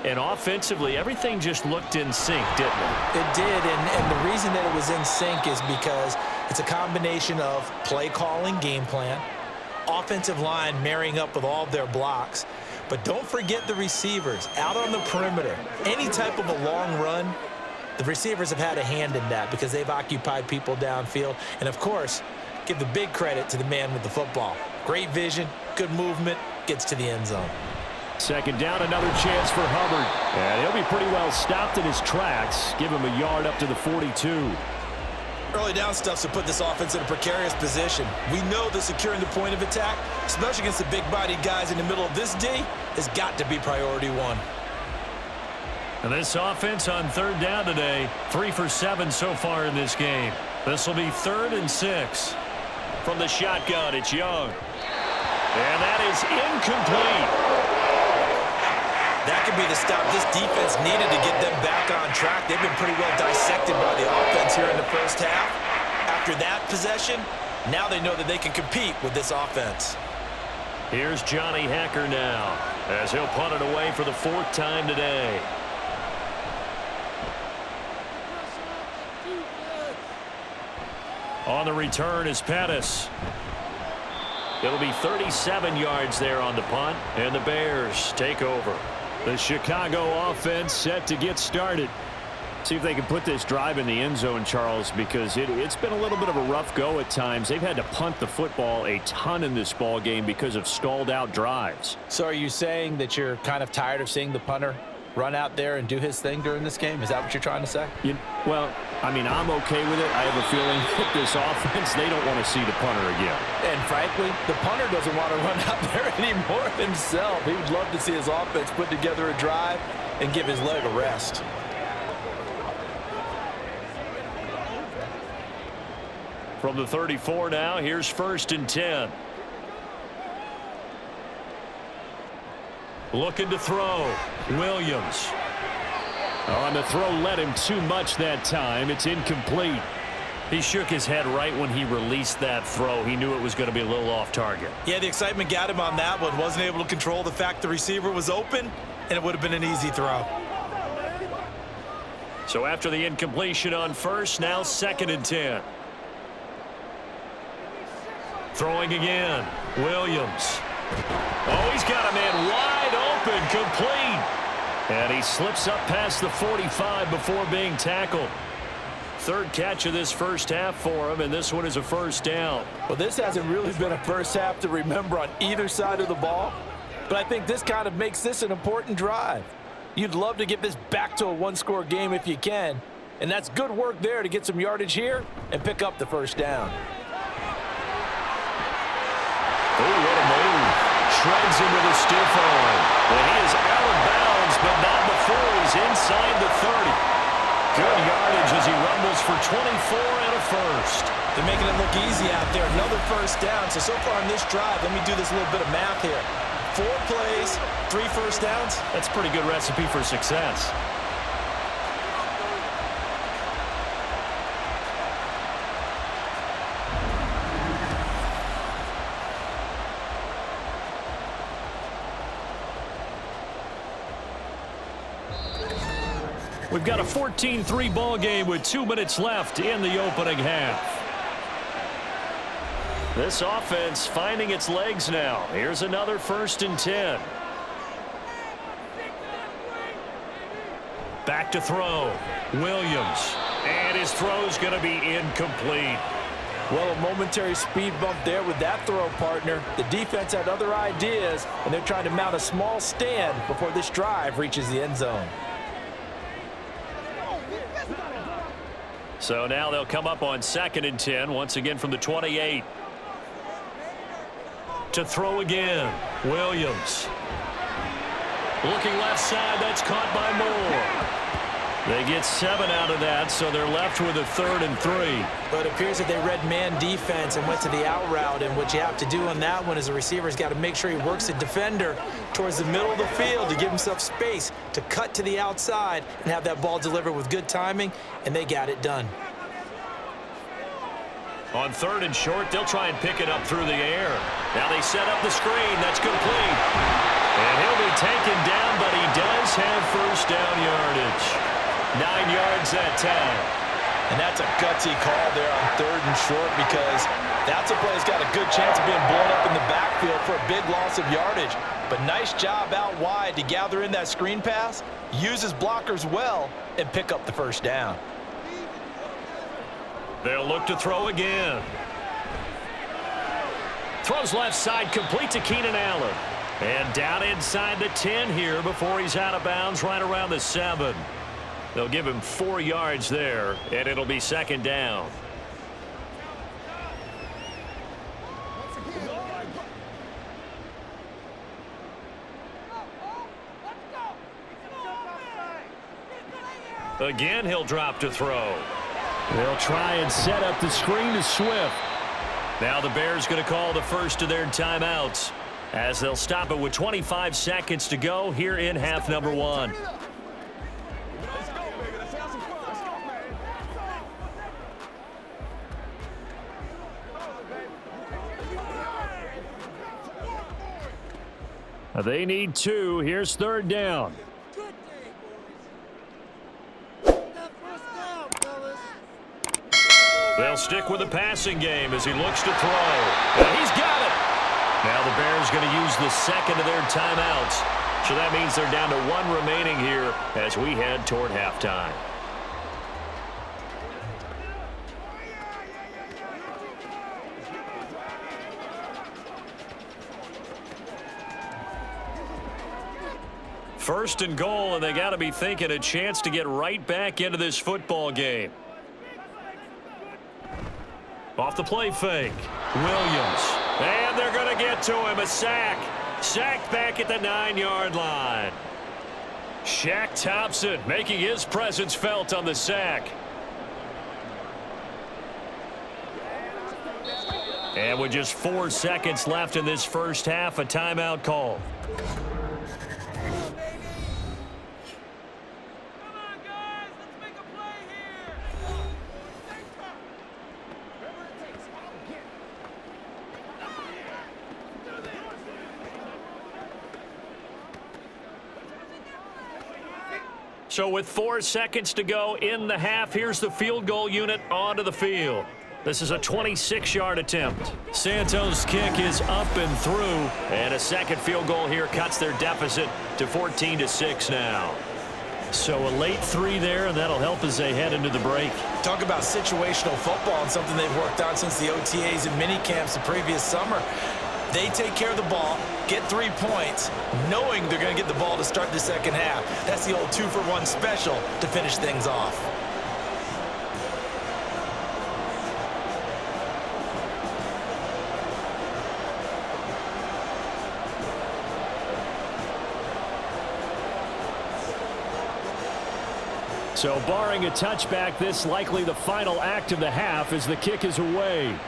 And offensively, everything just looked in sync, didn't it? It did, and the reason that it was in sync is because it's a combination of play calling, game plan, offensive line marrying up with all of their blocks. But don't forget the receivers out on the perimeter. Any type of a long run, the receivers have had a hand in that because they've occupied people downfield. And, of course, give the big credit to the man with the football. Great vision, good movement, gets to the end zone. 2nd down, another chance for Hubbard. And he'll be pretty well stopped in his tracks. Give him a yard up to the 42. Early down stuff to put this offense in a precarious position. We know that securing the point of attack, especially against the big-bodied guys in the middle of this D, has got to be priority one. And this offense on 3rd down today, 3 for 7 so far in this game. This will be 3rd and 6. From the shotgun, it's Young. And that is incomplete. That could be the stop this defense needed to get them back on track. They've been pretty well dissected by the offense here in the first half. After that possession, now they know that they can compete with this offense. Here's Johnny Hacker now, as he'll punt it away for the 4th time today. On the return is Pettis. It'll be 37 yards there on the punt, and the Bears take over. The Chicago offense set to get started. See if they can put this drive in the end zone, Charles, because it's been a little bit of a rough go at times. They've had to punt the football a ton in this ball game because of stalled out drives. So are you saying that you're kind of tired of seeing the punter run out there and do his thing during this game? Is that what you're trying to say? Well, I mean, I'm okay with it. I have a feeling that this offense, they don't want to see the punter again. And frankly, the punter doesn't want to run out there anymore himself. He would love to see his offense put together a drive and give his leg a rest. From the 34 now, here's 1st and 10. Looking to throw. Williams. On the throw, led him too much that time. It's incomplete. He shook his head right when he released that throw. He knew it was going to be a little off target. Yeah, the excitement got him on that one. Wasn't able to control the fact the receiver was open, and it would have been an easy throw. So after the incompletion on 1st, now 2nd and 10. Throwing again. Williams. Oh, he's got a man wide open, complete. And he slips up past the 45 before being tackled. 3rd catch of this first half for him, and this one is a 1st down. Well, this hasn't really been a first half to remember on either side of the ball, but I think this kind of makes this an important drive. You'd love to get this back to a one-score game if you can, and that's good work there to get some yardage here and pick up the 1st down. Oh, what a move. Shreds him with a stiff arm. And he is out of bounds, but not before he's inside the 30. Good yardage as he rumbles for 24 and a 1st. They're making it look easy out there. Another 1st down. So far in this drive, let me do this little bit of math here. 4 plays, 3 1st downs. That's a pretty good recipe for success. We've got a 14-3 ball game with 2 minutes left in the opening half. This offense finding its legs now. Here's another 1st and 10. Back to throw. Williams. And his throw's going to be incomplete. Well, a momentary speed bump there with that throw, partner. The defense had other ideas, and they're trying to mount a small stand before this drive reaches the end zone. So now they'll come up on 2nd and 10, once again from the 28. To throw again, Williams. Looking left side, that's caught by Moore. They get 7 out of that, so they're left with a 3rd and 3. But it appears that they read man defense and went to the out route, and what you have to do on that one is the receiver's got to make sure he works the defender towards the middle of the field to give himself space to cut to the outside and have that ball delivered with good timing, and they got it done. On 3rd and short, they'll try and pick it up through the air. Now they set up the screen. That's complete. And he'll be taken down, but he does have 1st down yardage. 9 yards that time. And that's a gutsy call there on 3rd and short, because that's a play that's got a good chance of being blown up in the backfield for a big loss of yardage. But nice job out wide to gather in that screen pass, use his blockers well, and pick up the 1st down. They'll look to throw again. Throws left side, complete to Keenan Allen. And down inside the 10 here before he's out of bounds, right around the 7. They'll give him 4 yards there, and it'll be 2nd down. Again, he'll drop to throw. They'll try and set up the screen to Swift. Now the Bears going to call the first of their timeouts. as they'll stop it with 25 seconds to go here in half number one. They need 2. Here's third down. They'll stick with the passing game as he looks to throw. And he's got it. Now the Bears going to use the second of their timeouts. So that means they're down to 1 remaining here as we head toward halftime. First and goal, and they got to be thinking a chance to get right back into this football game. Off the play fake. Williams. And they're going to get to him. A sack. Sacked back at the 9-yard line. Shaq Thompson making his presence felt on the sack. And with just 4 seconds left in this first half, a timeout call. So with 4 seconds to go in the half, here's the field goal unit onto the field. This is a 26-yard attempt. Santos' kick is up and through, and a second field goal here cuts their deficit to 14-6 now. So a late 3 there, and that'll help as they head into the break. Talk about situational football and something they've worked on since the OTAs and mini camps the previous summer. They take care of the ball, get 3 points, knowing they're going to get the ball to start the second half. That's the old 2-for-1 special to finish things off. So barring a touchback, this likely the final act of the half as the kick is away.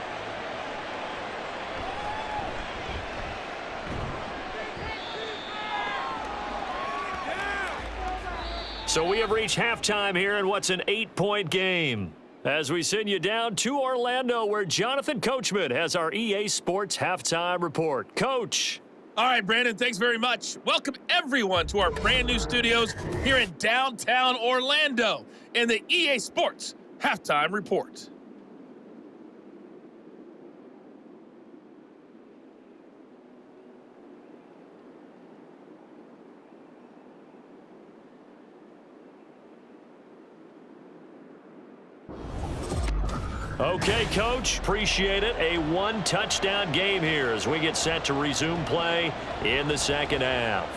So we have reached halftime here in what's an 8-point game. As we send you down to Orlando, where Jonathan Coachman has our EA Sports Halftime Report. Coach. All right, Brandon, thanks very much. Welcome, everyone, to our brand-new studios here in downtown Orlando in the EA Sports Halftime Report. Okay, Coach, appreciate it. A 1-touchdown game here as we get set to resume play in the second half.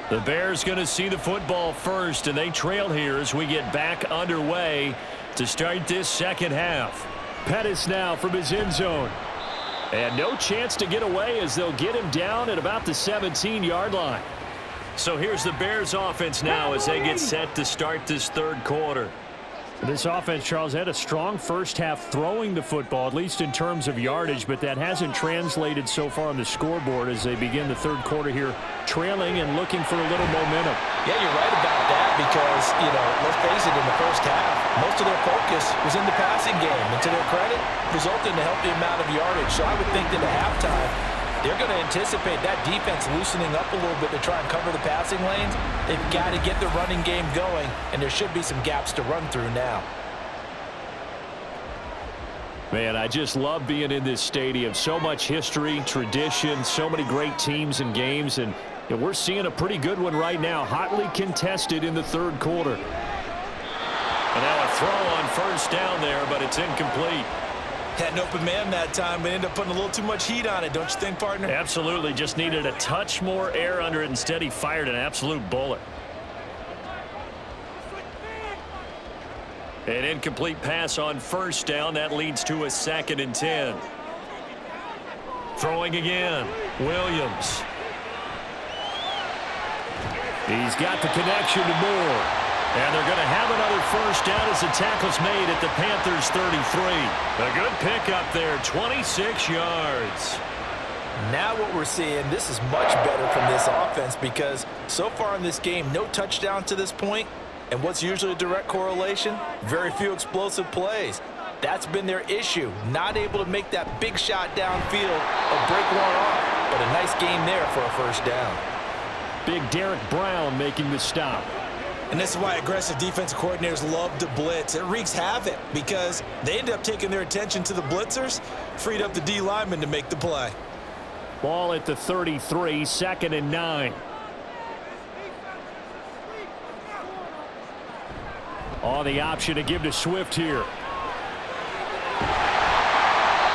The Bears going to see the football first, and they trail here as we get back underway to start this second half. Pettis now from his end zone. And no chance to get away as they'll get him down at about the 17-yard line. So here's the Bears offense now as they get set to start this third quarter. This offense, Charles, had a strong first half throwing the football, at least in terms of yardage, but that hasn't translated so far on the scoreboard as they begin the third quarter here, trailing and looking for a little momentum. Yeah, you're right about that because, let's face it, in the first half, most of their focus was in the passing game. And to their credit, resulted in a healthy amount of yardage. So I would think that at halftime, they're going to anticipate that defense loosening up a little bit to try and cover the passing lanes. They've got to get the running game going, and there should be some gaps to run through now. Man, I just love being in this stadium. So much history, tradition, so many great teams and games, and And we're seeing a pretty good one right now, hotly contested in the third quarter. And now a throw on first down there, but it's incomplete. Had an open man that time, but ended up putting a little too much heat on it, don't you think, partner? Absolutely. Just needed a touch more air under it. Instead, he fired an absolute bullet. An incomplete pass on first down. That leads to a 2nd and 10. Throwing again. Williams. He's got the connection to Moore. And they're going to have another first down as the tackle's made at the Panthers' 33. A good pickup there, 26 yards. Now what we're seeing, this is much better from this offense because so far in this game, no touchdown to this point. And what's usually a direct correlation? Very few explosive plays. That's been their issue, not able to make that big shot downfield or break one off. But a nice game there for a first down. Big Derek Brown making the stop. And this is why aggressive defensive coordinators love to blitz. It wreaks havoc because they end up taking their attention to the blitzers, freed up the D lineman to make the play. Ball at the 33, 2nd and 9. On the option to give to Swift here.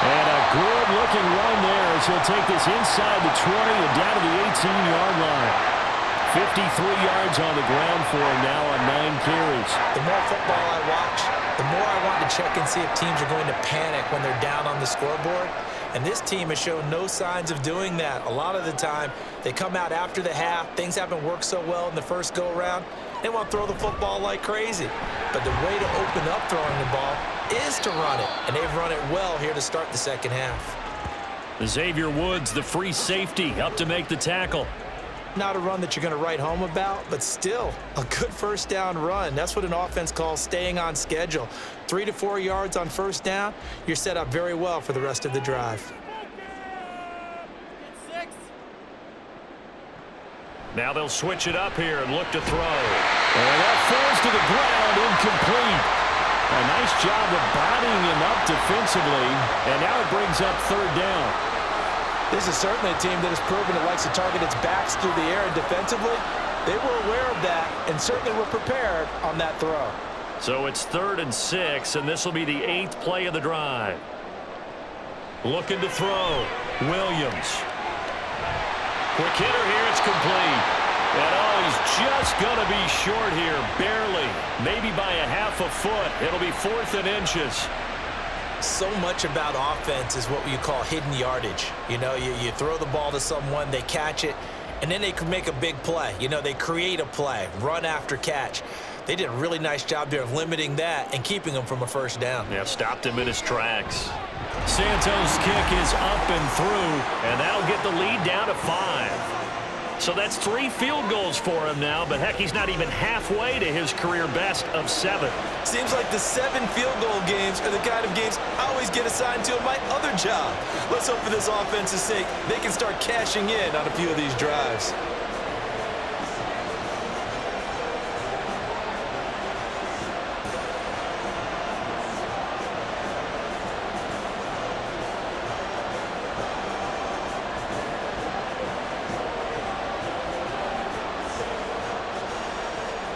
And a good-looking run there as he'll take this inside the 20 and down to the 18-yard line. 53 yards on the ground for him now on 9 carries. The more football I watch, the more I want to check and see if teams are going to panic when they're down on the scoreboard. And this team has shown no signs of doing that. A lot of the time, they come out after the half. Things haven't worked so well in the first go-around. They want to throw the football like crazy. But the way to open up throwing the ball is to run it. And they've run it well here to start the second half. Xavier Woods, the free safety, up to make the tackle. Not a run that you're going to write home about, but still a good first down run. That's what an offense calls staying on schedule. 3 to 4 yards on first down, you're set up very well for the rest of the drive. Now they'll switch it up here and look to throw. And that falls to the ground, incomplete. A nice job of bodying him up defensively, and now it brings up 3rd down. This is certainly a team that has proven it likes to target its backs through the air and defensively. They were aware of that and certainly were prepared on that throw. So it's 3rd and 6, and this will be the 8th play of the drive. Looking to throw. Williams. Quick hitter here, it's complete. And oh, he's just going to be short here, barely. Maybe by a half a foot. It'll be 4th and inches. So much about offense is what you call hidden yardage. You know, you throw the ball to someone, they catch it, and then they can make a big play. You know, they create a play, run after catch. They did a really nice job there of limiting that and keeping him from a first down. Yeah, stopped him in his tracks. Santos' kick is up and through, and that'll get the lead down to 5. So that's 3 field goals for him now, but heck, he's not even halfway to his career best of 7. Seems like the 7 field goal games are the kind of games I always get assigned to in my other job. Let's hope for this offense's sake they can start cashing in on a few of these drives.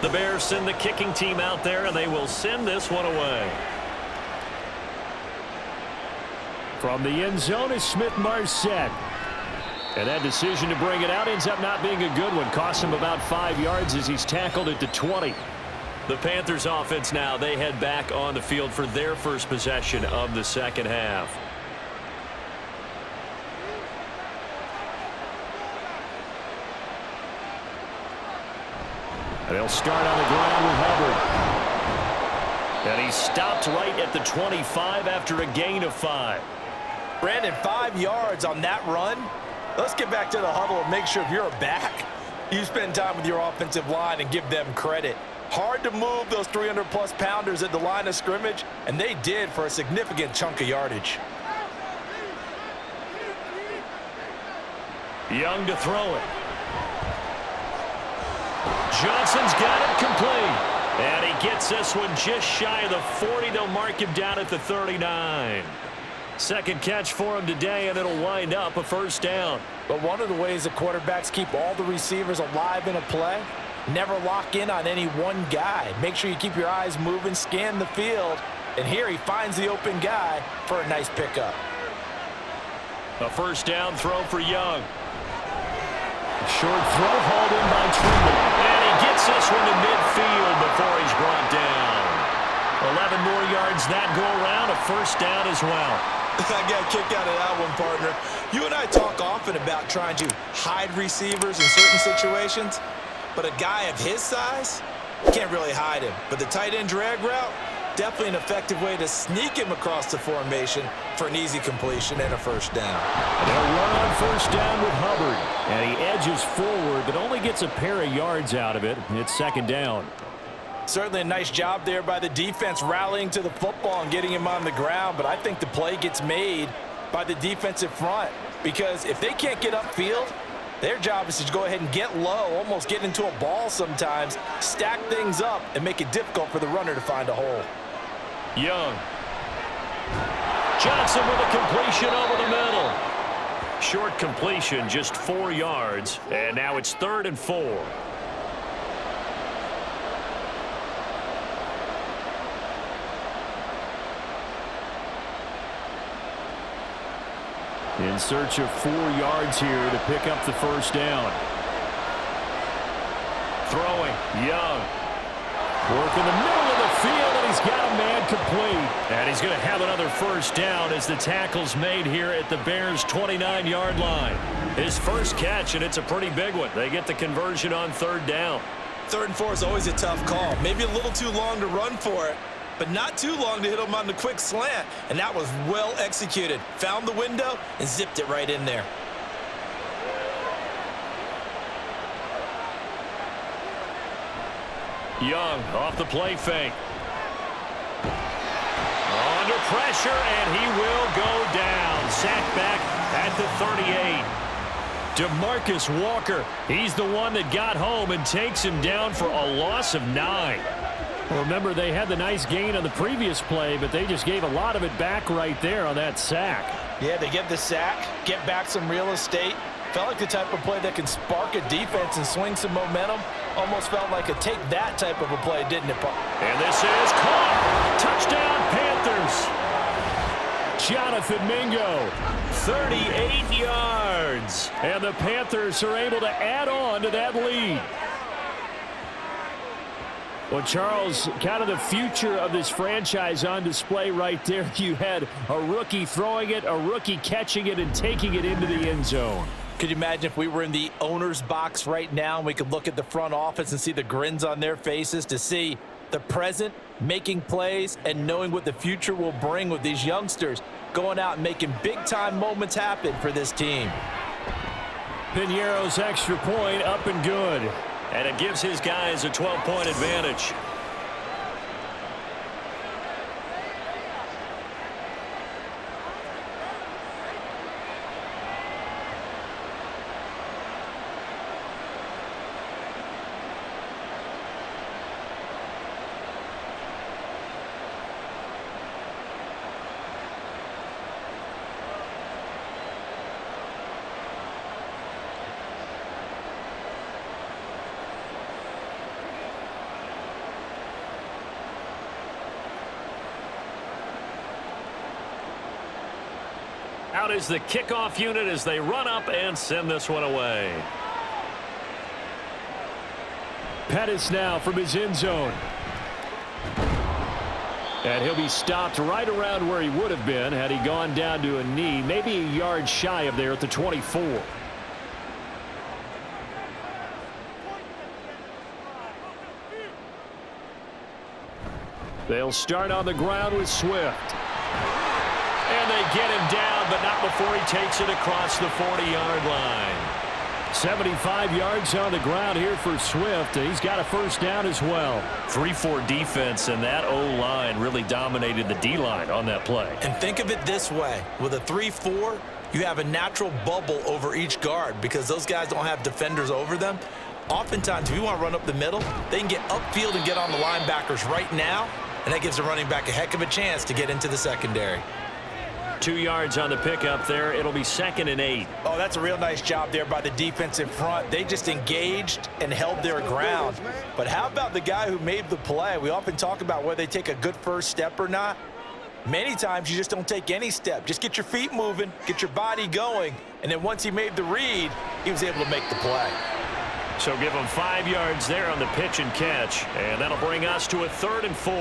The Bears send the kicking team out there, and they will send this one away. From the end zone is Smith-Marset. And that decision to bring it out ends up not being a good one. Costs him about 5 yards as he's tackled at the 20. The Panthers offense now, they head back on the field for their first possession of the second half. And they'll start on the ground with Hubbard. And he stopped right at the 25 after a gain of 5. Brandon, 5 yards on that run. Let's get back to the huddle and make sure if you're a back, you spend time with your offensive line and give them credit. Hard to move those 300-plus pounders at the line of scrimmage, and they did for a significant chunk of yardage. Young to throw it. Johnson's got it complete. And he gets this one just shy of the 40. They'll mark him down at the 39. Second catch for him today, and it'll wind up a first down. But one of the ways that quarterbacks keep all the receivers alive in a play, never lock in on any one guy. Make sure you keep your eyes moving, scan the field, and here he finds the open guy for a nice pickup. A first down throw for Young. Short throw hauled in by Trimble. And he gets this one to midfield before he's brought down. 11 more yards that go around, a first down as well. I got a kick out of that one, partner. You and I talk often about trying to hide receivers in certain situations, but a guy of his size, can't really hide him. But the tight end drag route, definitely an effective way to sneak him across the formation for an easy completion and a first down. And they'll run on first down with Hubbard. And he edges forward, but only gets a pair of yards out of it. It's second down. Certainly a nice job there by the defense rallying to the football and getting him on the ground, but I think the play gets made by the defensive front because if they can't get upfield, their job is to go ahead and get low, almost get into a ball sometimes, stack things up, and make it difficult for the runner to find a hole. Young. Johnson with a completion over the middle. Short completion, just 4 yards, and now it's 3rd and 4. In search of 4 yards here to pick up the first down. Throwing, Young. Work in the middle of the field, and he's got a man complete. And he's going to have another first down as the tackle's made here at the Bears' 29-yard line. His first catch, and it's a pretty big one. They get the conversion on 3rd down. 3rd and 4 is always a tough call. Maybe a little too long to run for it, but not too long to hit him on the quick slant. And that was well executed. Found the window and zipped it right in there. Young off the play fake. Under pressure, and he will go down. Sacked back at the 38. DeMarcus Walker, he's the one that got home and takes him down for a loss of 9. Well, remember, they had the nice gain on the previous play, but they just gave a lot of it back right there on that sack. Yeah, they get the sack, get back some real estate. Felt like the type of play that can spark a defense and swing some momentum. Almost felt like a take that type of a play, didn't it, Paul? And this is caught. Touchdown, Panthers. Jonathan Mingo, 38 yards. And the Panthers are able to add on to that lead. Well, Charles, kind of the future of this franchise on display right there. You had a rookie throwing it, a rookie catching it, and taking it into the end zone. Could you imagine if we were in the owner's box right now and we could look at the front office and see the grins on their faces to see the present making plays and knowing what the future will bring with these youngsters going out and making big-time moments happen for this team. Piñeiro's extra point up and good. And it gives his guys a 12-point advantage. Out is the kickoff unit as they run up and send this one away. Pettis now from his end zone. And he'll be stopped right around where he would have been had he gone down to a knee, maybe a yard shy of there at the 24. They'll start on the ground with Swift. And they get him down, but not before he takes it across the 40-yard line. 75 yards on the ground here for Swift. He's got a first down as well. 3-4 defense, and that O-line really dominated the D-line on that play. And think of it this way. With a 3-4, you have a natural bubble over each guard because those guys don't have defenders over them. Oftentimes, if you want to run up the middle, they can get upfield and get on the linebackers right now, and that gives the running back a heck of a chance to get into the secondary. 2 yards on the pickup there. It'll be 2nd and 8. Oh, that's a real nice job there by the defensive front. They just engaged and held their ground. But how about the guy who made the play? We often talk about whether they take a good first step or not. Many times you just don't take any step. Just get your feet moving, get your body going, and then once he made the read, he was able to make the play. So give him 5 yards there on the pitch and catch, and that'll bring us to a 3rd and 4.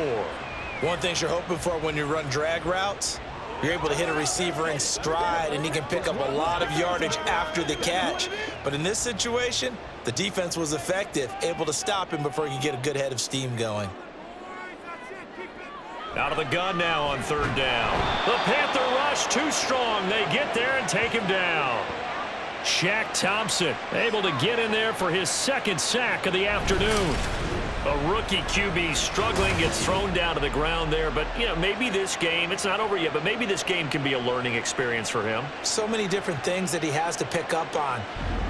One thing you're hoping for when you run drag routes, you're able to hit a receiver in stride, and he can pick up a lot of yardage after the catch. But in this situation, the defense was effective, able to stop him before he could get a good head of steam going. Out of the gun now on 3rd down. The Panther rush too strong. They get there and take him down. Shaq Thompson able to get in there for his 2nd sack of the afternoon. A rookie QB struggling, gets thrown down to the ground there. But, you know, maybe this game, it's not over yet, but maybe this game can be a learning experience for him. So many different things that he has to pick up on.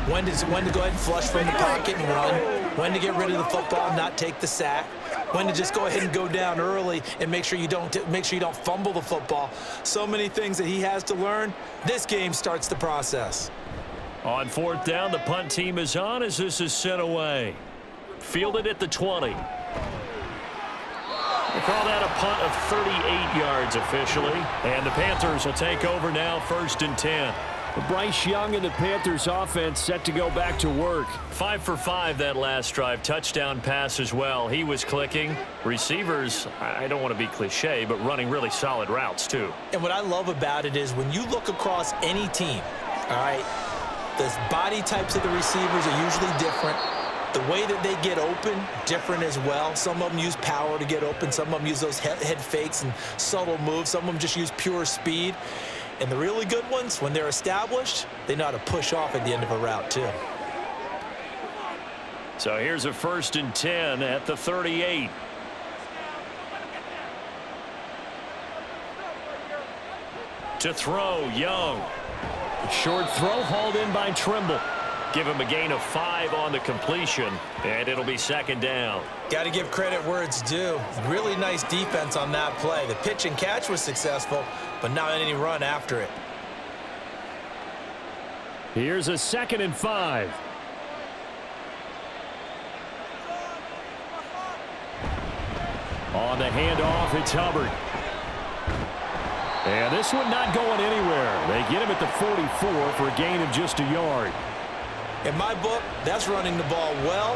When to go ahead and flush from the pocket and run. When to get rid of the football and not take the sack. When to just go ahead and go down early and make sure you don't fumble the football. So many things that he has to learn. This game starts the process. On 4th down, the punt team is on as this is sent away. Fielded at the 20. They call that a punt of 38 yards officially. And the Panthers will take over now, 1st and 10. Bryce Young and the Panthers offense set to go back to work. 5 for 5 that last drive. Touchdown pass as well. He was clicking. Receivers, I don't want to be cliche, but running really solid routes too. And what I love about it is when you look across any team, all right, the body types of the receivers are usually different. The way that they get open, different as well. Some of them use power to get open. Some of them use those head fakes and subtle moves. Some of them just use pure speed. And the really good ones, when they're established, they know how to push off at the end of a route too. So here's a 1st and 10 at the 38. To throw, Young. Short throw hauled in by Trimble. Give him a gain of 5 on the completion, and it'll be 2nd down. Got to give credit where it's due. Really nice defense on that play. The pitch and catch was successful, but not any run after it. Here's a 2nd and 5. On the handoff, it's Hubbard. And this one not going anywhere. They get him at the 44 for a gain of just a yard. In my book, that's running the ball well,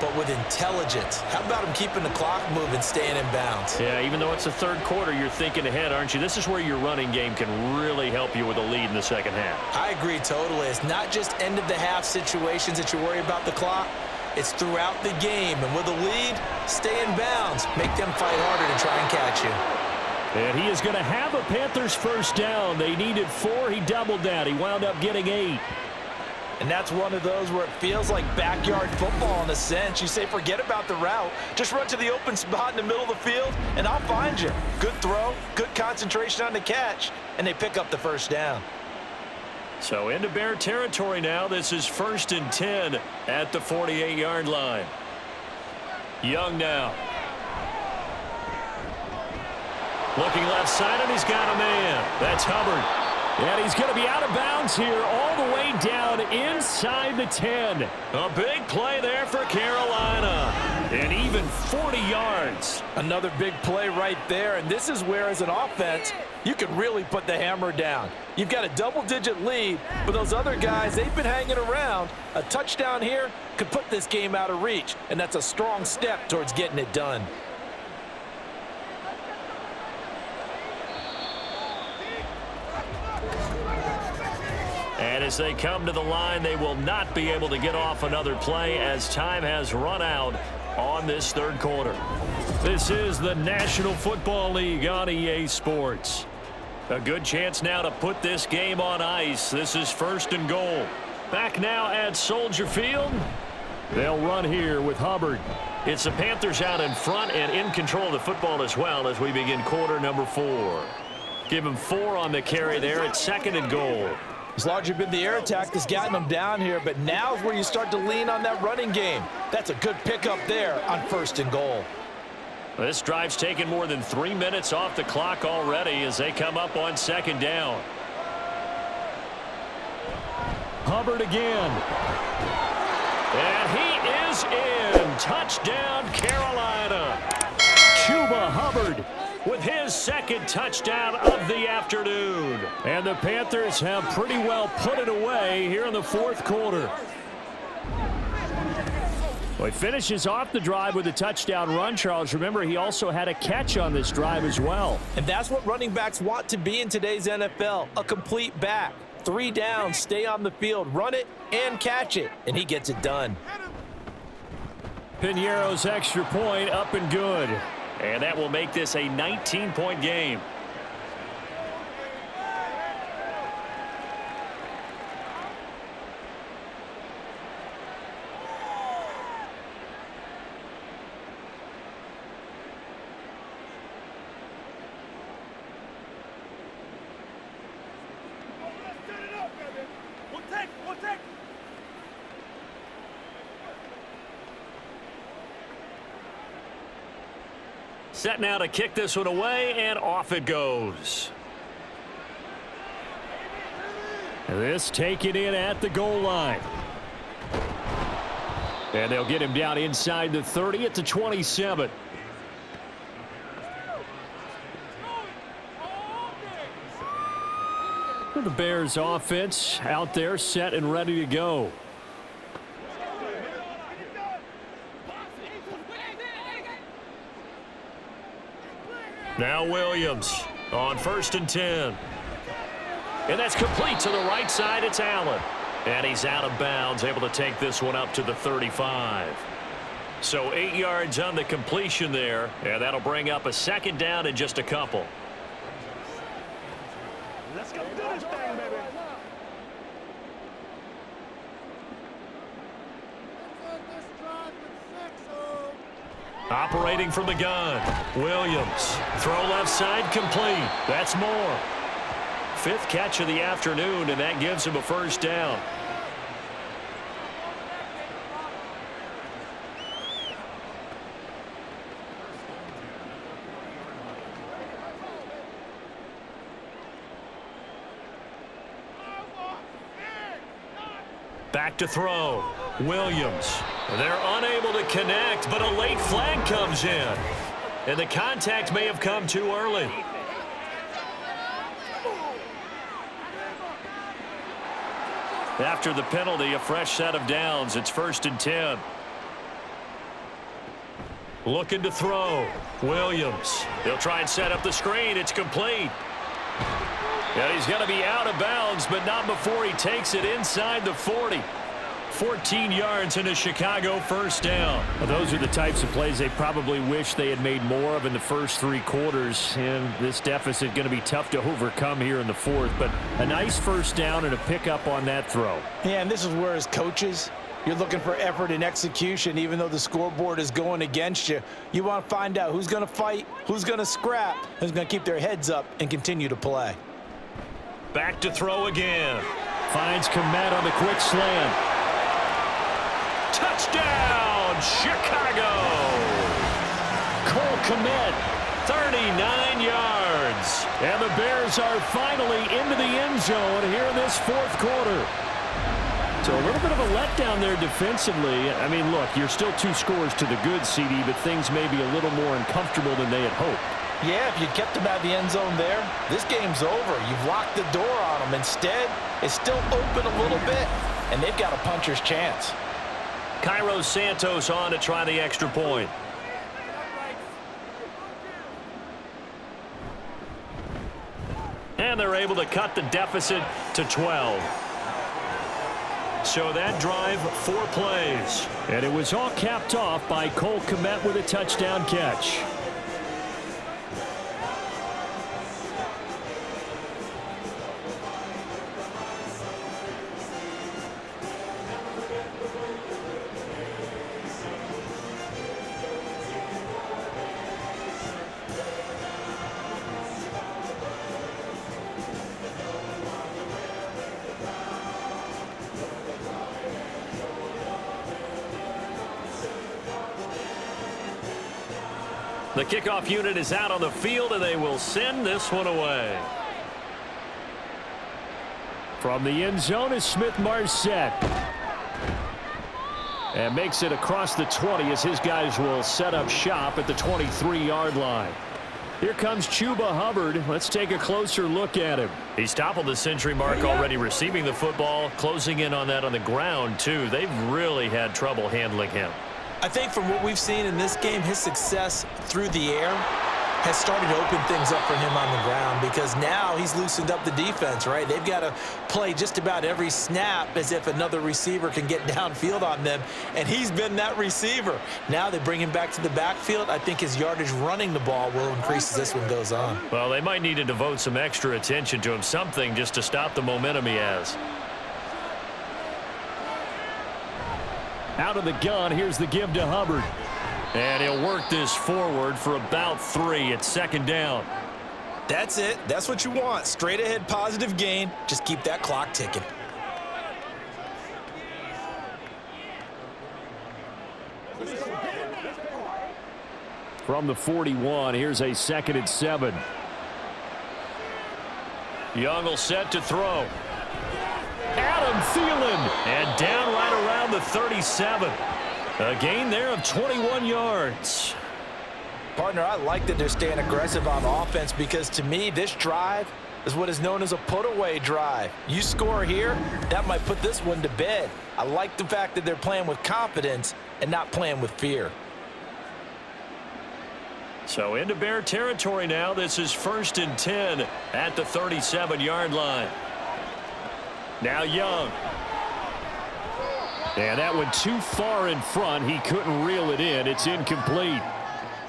but with intelligence. How about him keeping the clock moving, staying in bounds? Yeah, even though it's the 3rd quarter, you're thinking ahead, aren't you? This is where your running game can really help you with a lead in the 2nd half. I agree totally. It's not just end-of-the-half situations that you worry about the clock. It's throughout the game. And with a lead, stay in bounds. Make them fight harder to try and catch you. And he is going to have a Panthers 1st down. They needed 4. He doubled that. He wound up getting 8. And that's one of those where it feels like backyard football in a sense. You say, forget about the route. Just run to the open spot in the middle of the field, and I'll find you. Good throw, good concentration on the catch, and they pick up the 1st down. So into Bear territory now. This is 1st and 10 at the 48-yard line. Young now. Looking left side, and he's got a man. That's Hubbard. And he's going to be out of bounds here all the way down inside the 10. A big play there for Carolina. And even 40 yards. Another big play right there, and this is where, as an offense, you can really put the hammer down. You've got a double-digit lead, but those other guys, they've been hanging around. A touchdown here could put this game out of reach, and that's a strong step towards getting it done. And as they come to the line, they will not be able to get off another play as time has run out on this 3rd quarter. This is the National Football League on EA Sports. A good chance now to put this game on ice. This is 1st and goal. Back now at Soldier Field. They'll run here with Hubbard. It's the Panthers out in front and in control of the football as well as we begin quarter number 4. Give him 4 on the carry there. It's 2nd and goal. It's largely been the air attack that's gotten them down here, but now is where you start to lean on that running game. That's a good pickup there on 1st and goal. This drive's taken more than 3 minutes off the clock already as they come up on second down. Hubbard again. And he is in. Touchdown, Carolina. Chuba Hubbard with his second touchdown of the afternoon. And the Panthers have pretty well put it away here in the fourth quarter. Well, he finishes off the drive with a touchdown run, Charles. Remember, he also had a catch on this drive as well. And that's what running backs want to be in today's NFL, a complete back. 3 downs, stay on the field, run it, and catch it. And he gets it done. Piñeiro's extra point up and good. And that will make this a 19-point game. Set now to kick this one away, and off it goes. This taken in at the goal line. And they'll get him down inside the 30 at the 27. The Bears offense out there set and ready to go. Now Williams on 1st and 10. And that's complete to the right side. It's Allen. And he's out of bounds, able to take this one up to the 35. So 8 yards on the completion there. And that'll bring up a second down in just a couple. Let's go do this thing, baby. Operating from the gun. Williams. Throw left side complete. That's more. 5th catch of the afternoon, and that gives him a first down. Back to throw. Williams. They're unable to connect, but a late flag comes in. And the contact may have come too early. After the penalty, a fresh set of downs. It's 1st and 10. Looking to throw. Williams. He'll try and set up the screen. It's complete. And he's going to be out of bounds, but not before he takes it inside the 40. 14 yards and a Chicago first down. Well, those are the types of plays they probably wish they had made more of in the first 3 quarters. And this deficit going to be tough to overcome here in the 4th. But a nice first down and a pickup on that throw. Yeah, and this is where as coaches, you're looking for effort and execution. Even though the scoreboard is going against you, you want to find out who's going to fight, who's going to scrap, who's going to keep their heads up and continue to play. Back to throw again. Finds Kmet on the quick slant. Touchdown, Chicago! Cole Kmet, 39 yards. And the Bears are finally into the end zone here in this 4th quarter. So a little bit of a letdown there defensively. I mean, look, you're still 2 scores to the good, CD, but things may be a little more uncomfortable than they had hoped. Yeah, if you kept them out of the end zone there, this game's over. You've locked the door on them. Instead, it's still open a little bit, and they've got a puncher's chance. Cairo Santos on to try the extra point. And they're able to cut the deficit to 12. So that drive, 4 plays. And it was all capped off by Cole Kmet with a touchdown catch. The kickoff unit is out on the field, and they will send this one away. From the end zone is Smith-Marset. And makes it across the 20 as his guys will set up shop at the 23-yard line. Here comes Chuba Hubbard. Let's take a closer look at him. He's toppled the century mark already receiving the football, closing in on that on the ground, too. They've really had trouble handling him. I think from what we've seen in this game, his success through the air has started to open things up for him on the ground because now he's loosened up the defense, right? They've got to play just about every snap as if another receiver can get downfield on them, and he's been that receiver. Now they bring him back to the backfield. I think his yardage running the ball will increase as this one goes on. Well, they might need to devote some extra attention to him, something just to stop the momentum he has. Out of the gun, here's the give to Hubbard. And he'll work this forward for about 3. It's second down. That's it. That's what you want. Straight ahead positive gain. Just keep that clock ticking. From the 41, here's a 2nd and 7. Young will set to throw. Adam Thielen. And down right around the 37. A gain there of 21 yards. Partner, I like that they're staying aggressive on offense because to me, this drive is what is known as a put-away drive. You score here, that might put this one to bed. I like the fact that they're playing with confidence and not playing with fear. So into Bear territory now. This is 1st and 10 at the 37-yard line. Now Young. And that went too far in front. He couldn't reel it in. It's incomplete.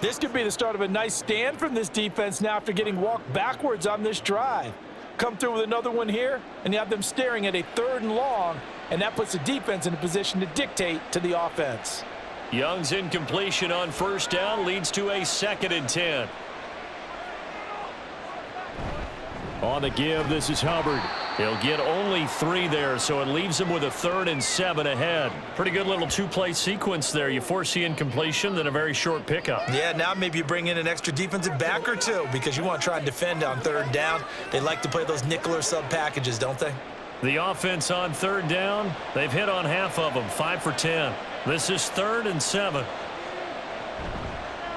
This could be the start of a nice stand from this defense now after getting walked backwards on this drive. Come through with another one here, and you have them staring at a 3rd and long, and that puts the defense in a position to dictate to the offense. Young's incompletion on 1st down leads to a 2nd and 10. On the give, this is Hubbard. He'll get only 3 there, so it leaves him with a 3rd and 7 ahead. Pretty good little 2-play sequence there. You force the incompletion, then a very short pickup. Yeah, now maybe you bring in an extra defensive back or 2 because you want to try and defend on 3rd down. They like to play those nickel or sub packages, don't they? The offense on 3rd down, they've hit on half of them, 5 for 10. This is 3rd and 7.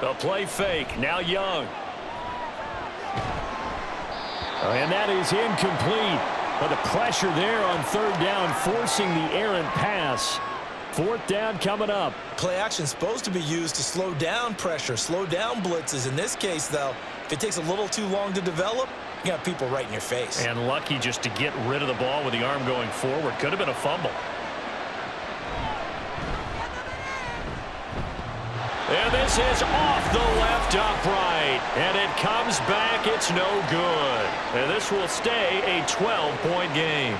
A play fake, now Young. And that is incomplete. But the pressure there on 3rd down, forcing the errant pass. 4th down coming up. Play action supposed to be used to slow down pressure, slow down blitzes. In this case, though, if it takes a little too long to develop, you got people right in your face. And lucky just to get rid of the ball with the arm going forward. Could have been a fumble. And this is off the left upright. And it comes back. It's no good. And this will stay a 12-point game.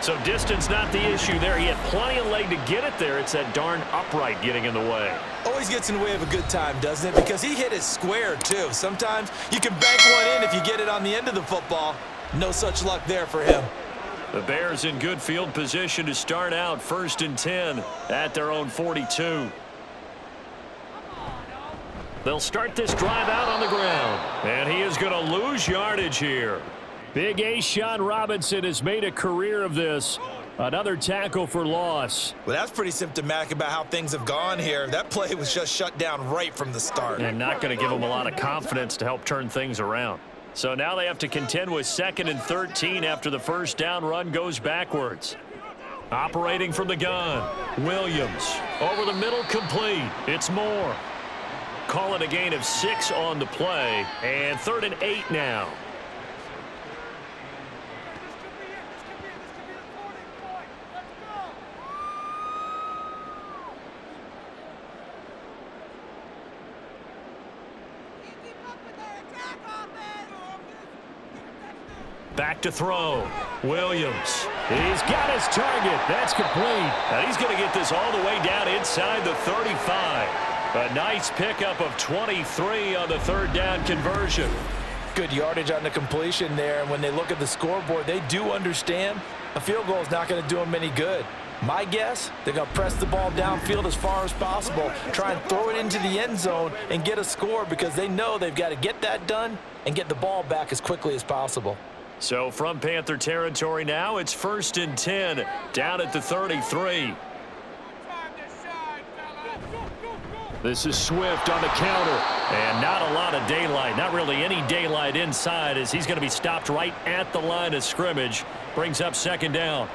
So distance not the issue there. He had plenty of leg to get it there. It's that darn upright getting in the way. Always gets in the way of a good time, doesn't it? Because he hit it square, too. Sometimes you can bank one in if you get it on the end of the football. No such luck there for him. The Bears in good field position to start out 1st and 10 at their own 42. They'll start this drive out on the ground. And he is going to lose yardage here. Big A'Shawn Robinson has made a career of this. Another tackle for loss. Well, that's pretty symptomatic about how things have gone here. That play was just shut down right from the start. And not going to give them a lot of confidence to help turn things around. So now they have to contend with 2nd and 13 after the 1st down run goes backwards. Operating from the gun, Williams. Over the middle, complete. It's Moore. Call it a gain of 6 on the play. And 3rd and 8 now. Back to throw. Williams. He's got his target. That's complete. And he's going to get this all the way down inside the 35. A nice pickup of 23 on the 3rd down conversion. Good yardage on the completion there. And when they look at the scoreboard, they do understand a field goal is not going to do them any good. My guess, they're going to press the ball downfield as far as possible, try and throw it into the end zone and get a score because they know they've got to get that done and get the ball back as quickly as possible. So from Panther territory now, it's 1st and 10, down at the 33. This is Swift on the counter, and not a lot of daylight, not really any daylight inside as he's going to be stopped right at the line of scrimmage. Brings up 2nd down.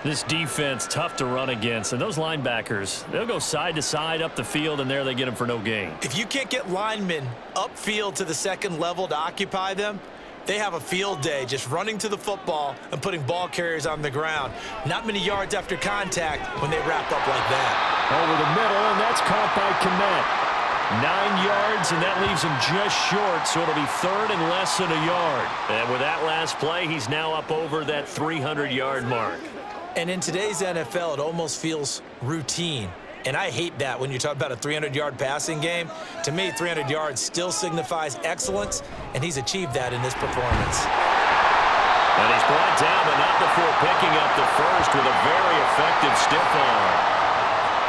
This defense, tough to run against, and those linebackers, they'll go side to side up the field, and there they get them for no gain. If you can't get linemen upfield to the 2nd level to occupy them, they have a field day just running to the football and putting ball carriers on the ground. Not many yards after contact when they wrap up like that. Over the middle, and that's caught by Kmet. 9 yards, and that leaves him just short, so it'll be 3rd and less than a yard. And with that last play, he's now up over that 300-yard mark. And in today's NFL, it almost feels routine. And I hate that when you talk about a 300-yard passing game. To me, 300 yards still signifies excellence, and he's achieved that in this performance. And he's brought down, but not before picking up the first with a very effective stiff arm.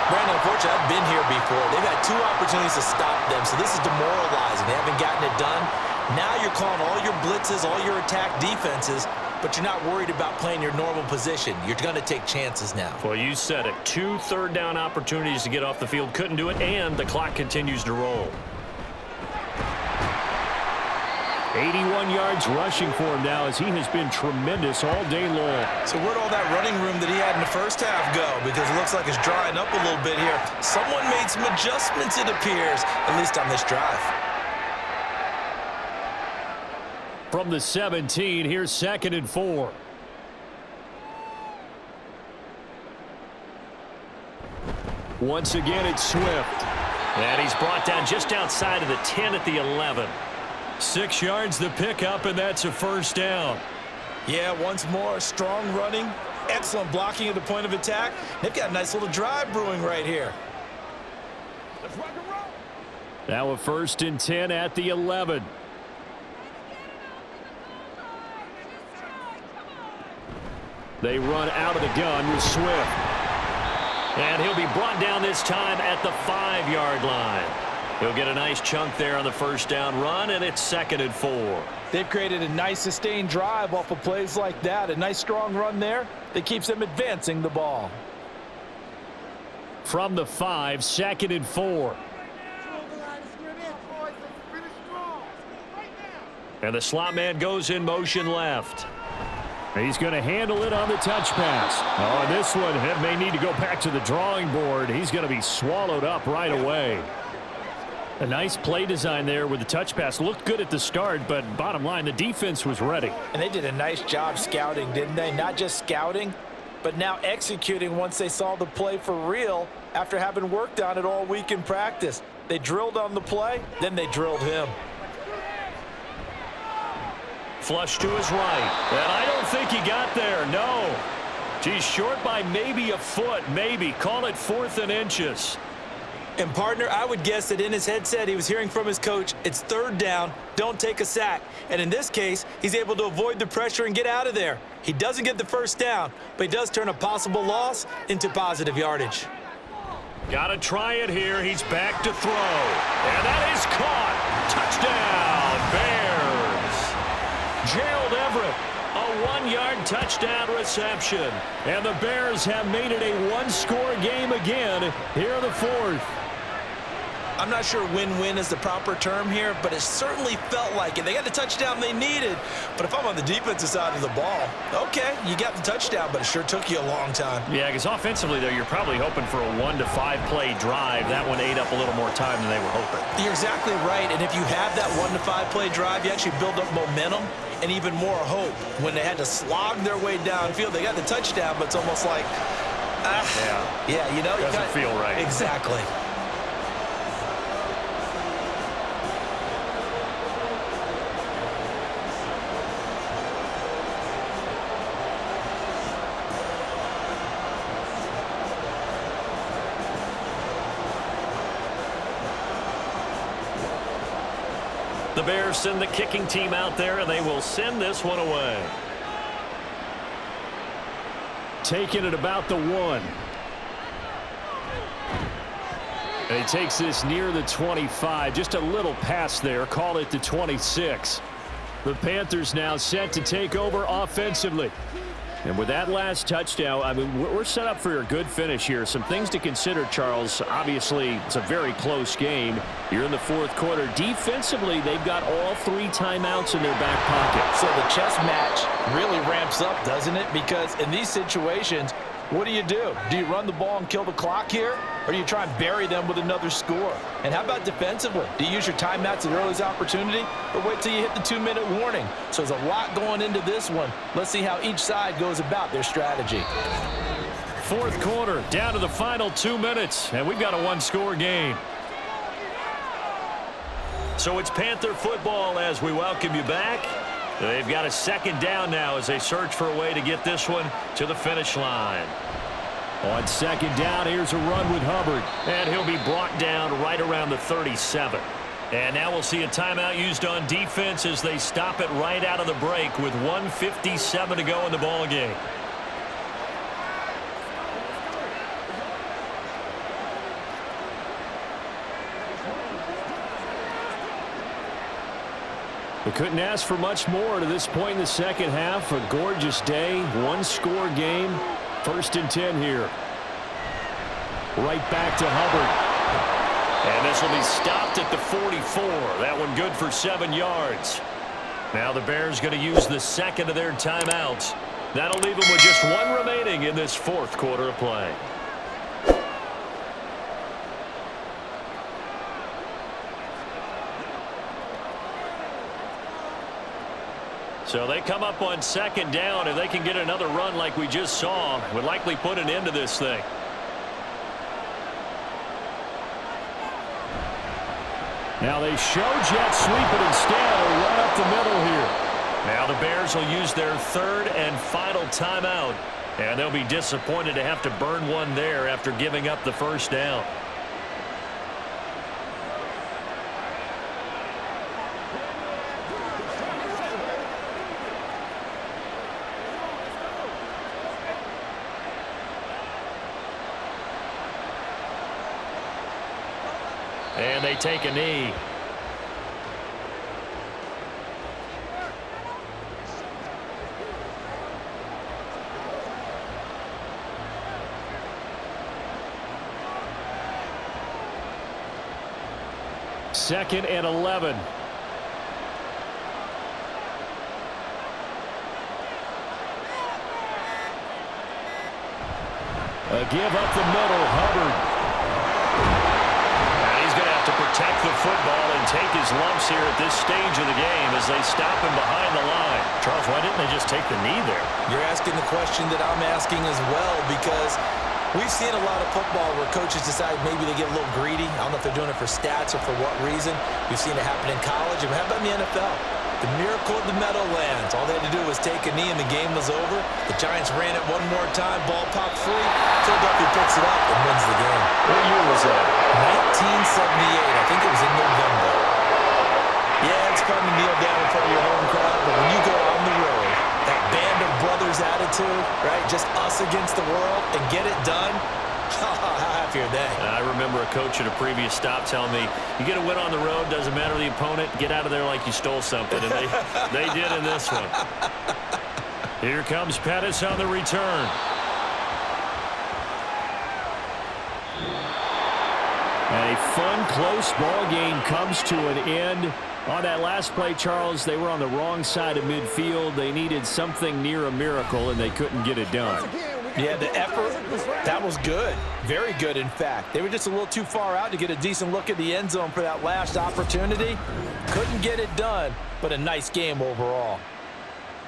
Brandon, unfortunately, I've been here before. They've had 2 opportunities to stop them, so this is demoralizing. They haven't gotten it done. Now you're calling all your blitzes, all your attack defenses, but you're not worried about playing your normal position. You're going to take chances now. Well, you said it. 2 third-down opportunities to get off the field. Couldn't do it, and the clock continues to roll. 81 yards rushing for him now as he has been tremendous all day long. So where'd all that running room that he had in the first half go? Because it looks like it's drying up a little bit here. Someone made some adjustments, it appears, at least on this drive. From the 17, here's 2nd and 4. Once again, it's Swift. And he's brought down just outside of the 10 at the 11. 6 yards the pickup, and that's a 1st down. Yeah, once more, strong running, excellent blocking at the point of attack. They've got a nice little drive brewing right here. Let's rock and roll. Now a 1st and 10 at the 11. They run out of the gun with Swift. And he'll be brought down this time at the 5-yard line. He'll get a nice chunk there on the 1st down run, and it's 2nd and 4. They've created a nice sustained drive off of plays like that. A nice strong run there that keeps them advancing the ball. From the 5, 2nd and 4. And the slot man goes in motion left. He's going to handle it on the touch pass. Oh, and this one may need to go back to the drawing board. He's going to be swallowed up right away. A nice play design there with the touch pass. Looked good at the start, but bottom line, the defense was ready. And they did a nice job scouting, didn't they? Not just scouting, but now executing once they saw the play for real after having worked on it all week in practice. They drilled on the play, then they drilled him. Flush to his right. And I don't think he got there, no. He's short by maybe a foot, maybe. Call it 4th and inches. And, partner, I would guess that in his headset he was hearing from his coach, it's 3rd down, don't take a sack. And in this case, he's able to avoid the pressure and get out of there. He doesn't get the 1st down, but he does turn a possible loss into positive yardage. Got to try it here. He's back to throw. And that is caught. Touchdown, Bears. Gerald Everett, a 1-yard touchdown reception. And the Bears have made it a 1-score game again here in the 4th. I'm not sure win-win is the proper term here, but it certainly felt like it. They got the touchdown they needed, but if I'm on the defensive side of the ball, okay, you got the touchdown, but it sure took you a long time. Yeah, because offensively, though, you're probably hoping for a 1 to 5 play drive. That one ate up a little more time than they were hoping. You're exactly right, and if you have that 1 to 5 play drive, you actually build up momentum and even more hope. When they had to slog their way downfield, they got the touchdown, but it's almost like, yeah, you know. Doesn't feel right. Exactly. The Bears send the kicking team out there, and they will send this one away. taking it about the 1. And he takes this near the 25. Just a little pass there. Call it the 26. The Panthers now set to take over offensively. And with that last touchdown, I mean, we're set up for a good finish here. Some things to consider, Charles. Obviously, it's a very close game. You're in the fourth quarter. Defensively, they've got all 3 timeouts in their back pocket. So the chess match really ramps up, doesn't it? Because in these situations, what do? Do you run the ball and kill the clock here? Or do you try and bury them with another score? And how about defensively? Do you use your timeouts at earliest opportunity? Or wait till you hit the 2-minute warning? So there's a lot going into this one. Let's see how each side goes about their strategy. Fourth quarter, down to the final 2 minutes. And we've got a one-score game. So it's Panther football as we welcome you back. They've got a second down now as they search for a way to get this one to the finish line. On second down, here's a run with Hubbard. And he'll be brought down right around the 37. And now we'll see a timeout used on defense as they stop it right out of the break with 1:57 to go in the ball game. We couldn't ask for much more to this point in the second half. A gorgeous day, one-score game. 1st and 10 here. Right back to Hubbard. And this will be stopped at the 44. That one good for 7 yards. Now the Bears going to use the second of their timeouts. That'll leave them with just 1 remaining in this fourth quarter of play. So they come up on second down. If they can get another run like we just saw, would likely put an end to this thing. Now they show jet sweep it instead, or run up the middle here. Now the Bears will use their 3rd and final timeout. And they'll be disappointed to have to burn one there after giving up the first down. And they take a knee. Second and 11. A give up the middle, Hubbard. To protect the football and take his lumps here at this stage of the game as they stop him behind the line. Charles, why didn't they just take the knee there? You're asking the question that I'm asking as well, because we've seen a lot of football where coaches decide maybe they get a little greedy. I don't know if they're doing it for stats or for what reason. We've seen it happen in college. And how about in the NFL? The miracle of the Meadowlands. All they had to do was take a knee and the game was over. The Giants ran it one more time. Ball popped free. Philadelphia picks it up and wins the game. What year was that? 1978. I think it was in November. Yeah, it's fun to kneel down in front of your home crowd, but when you go on the road, that band of brothers attitude, right? Just us against the world and get it done. How happy are they? I remember a coach at a previous stop telling me, you get a win on the road, doesn't matter the opponent, get out of there like you stole something. And they did in this one. Here comes Pettis on the return. A fun, close ball game comes to an end. On that last play, Charles, they were on the wrong side of midfield. They needed something near a miracle, and they couldn't get it done. Yeah, the effort, that was good. Very good, in fact. They were just a little too far out to get a decent look at the end zone for that last opportunity. Couldn't get it done, but a nice game overall.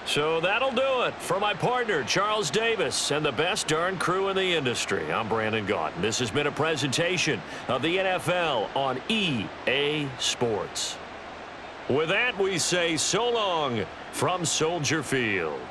So that'll do it for my partner, Charles Davis, and the best darn crew in the industry. I'm Brandon Gaudin. This has been a presentation of the NFL on EA Sports. With that, we say so long from Soldier Field.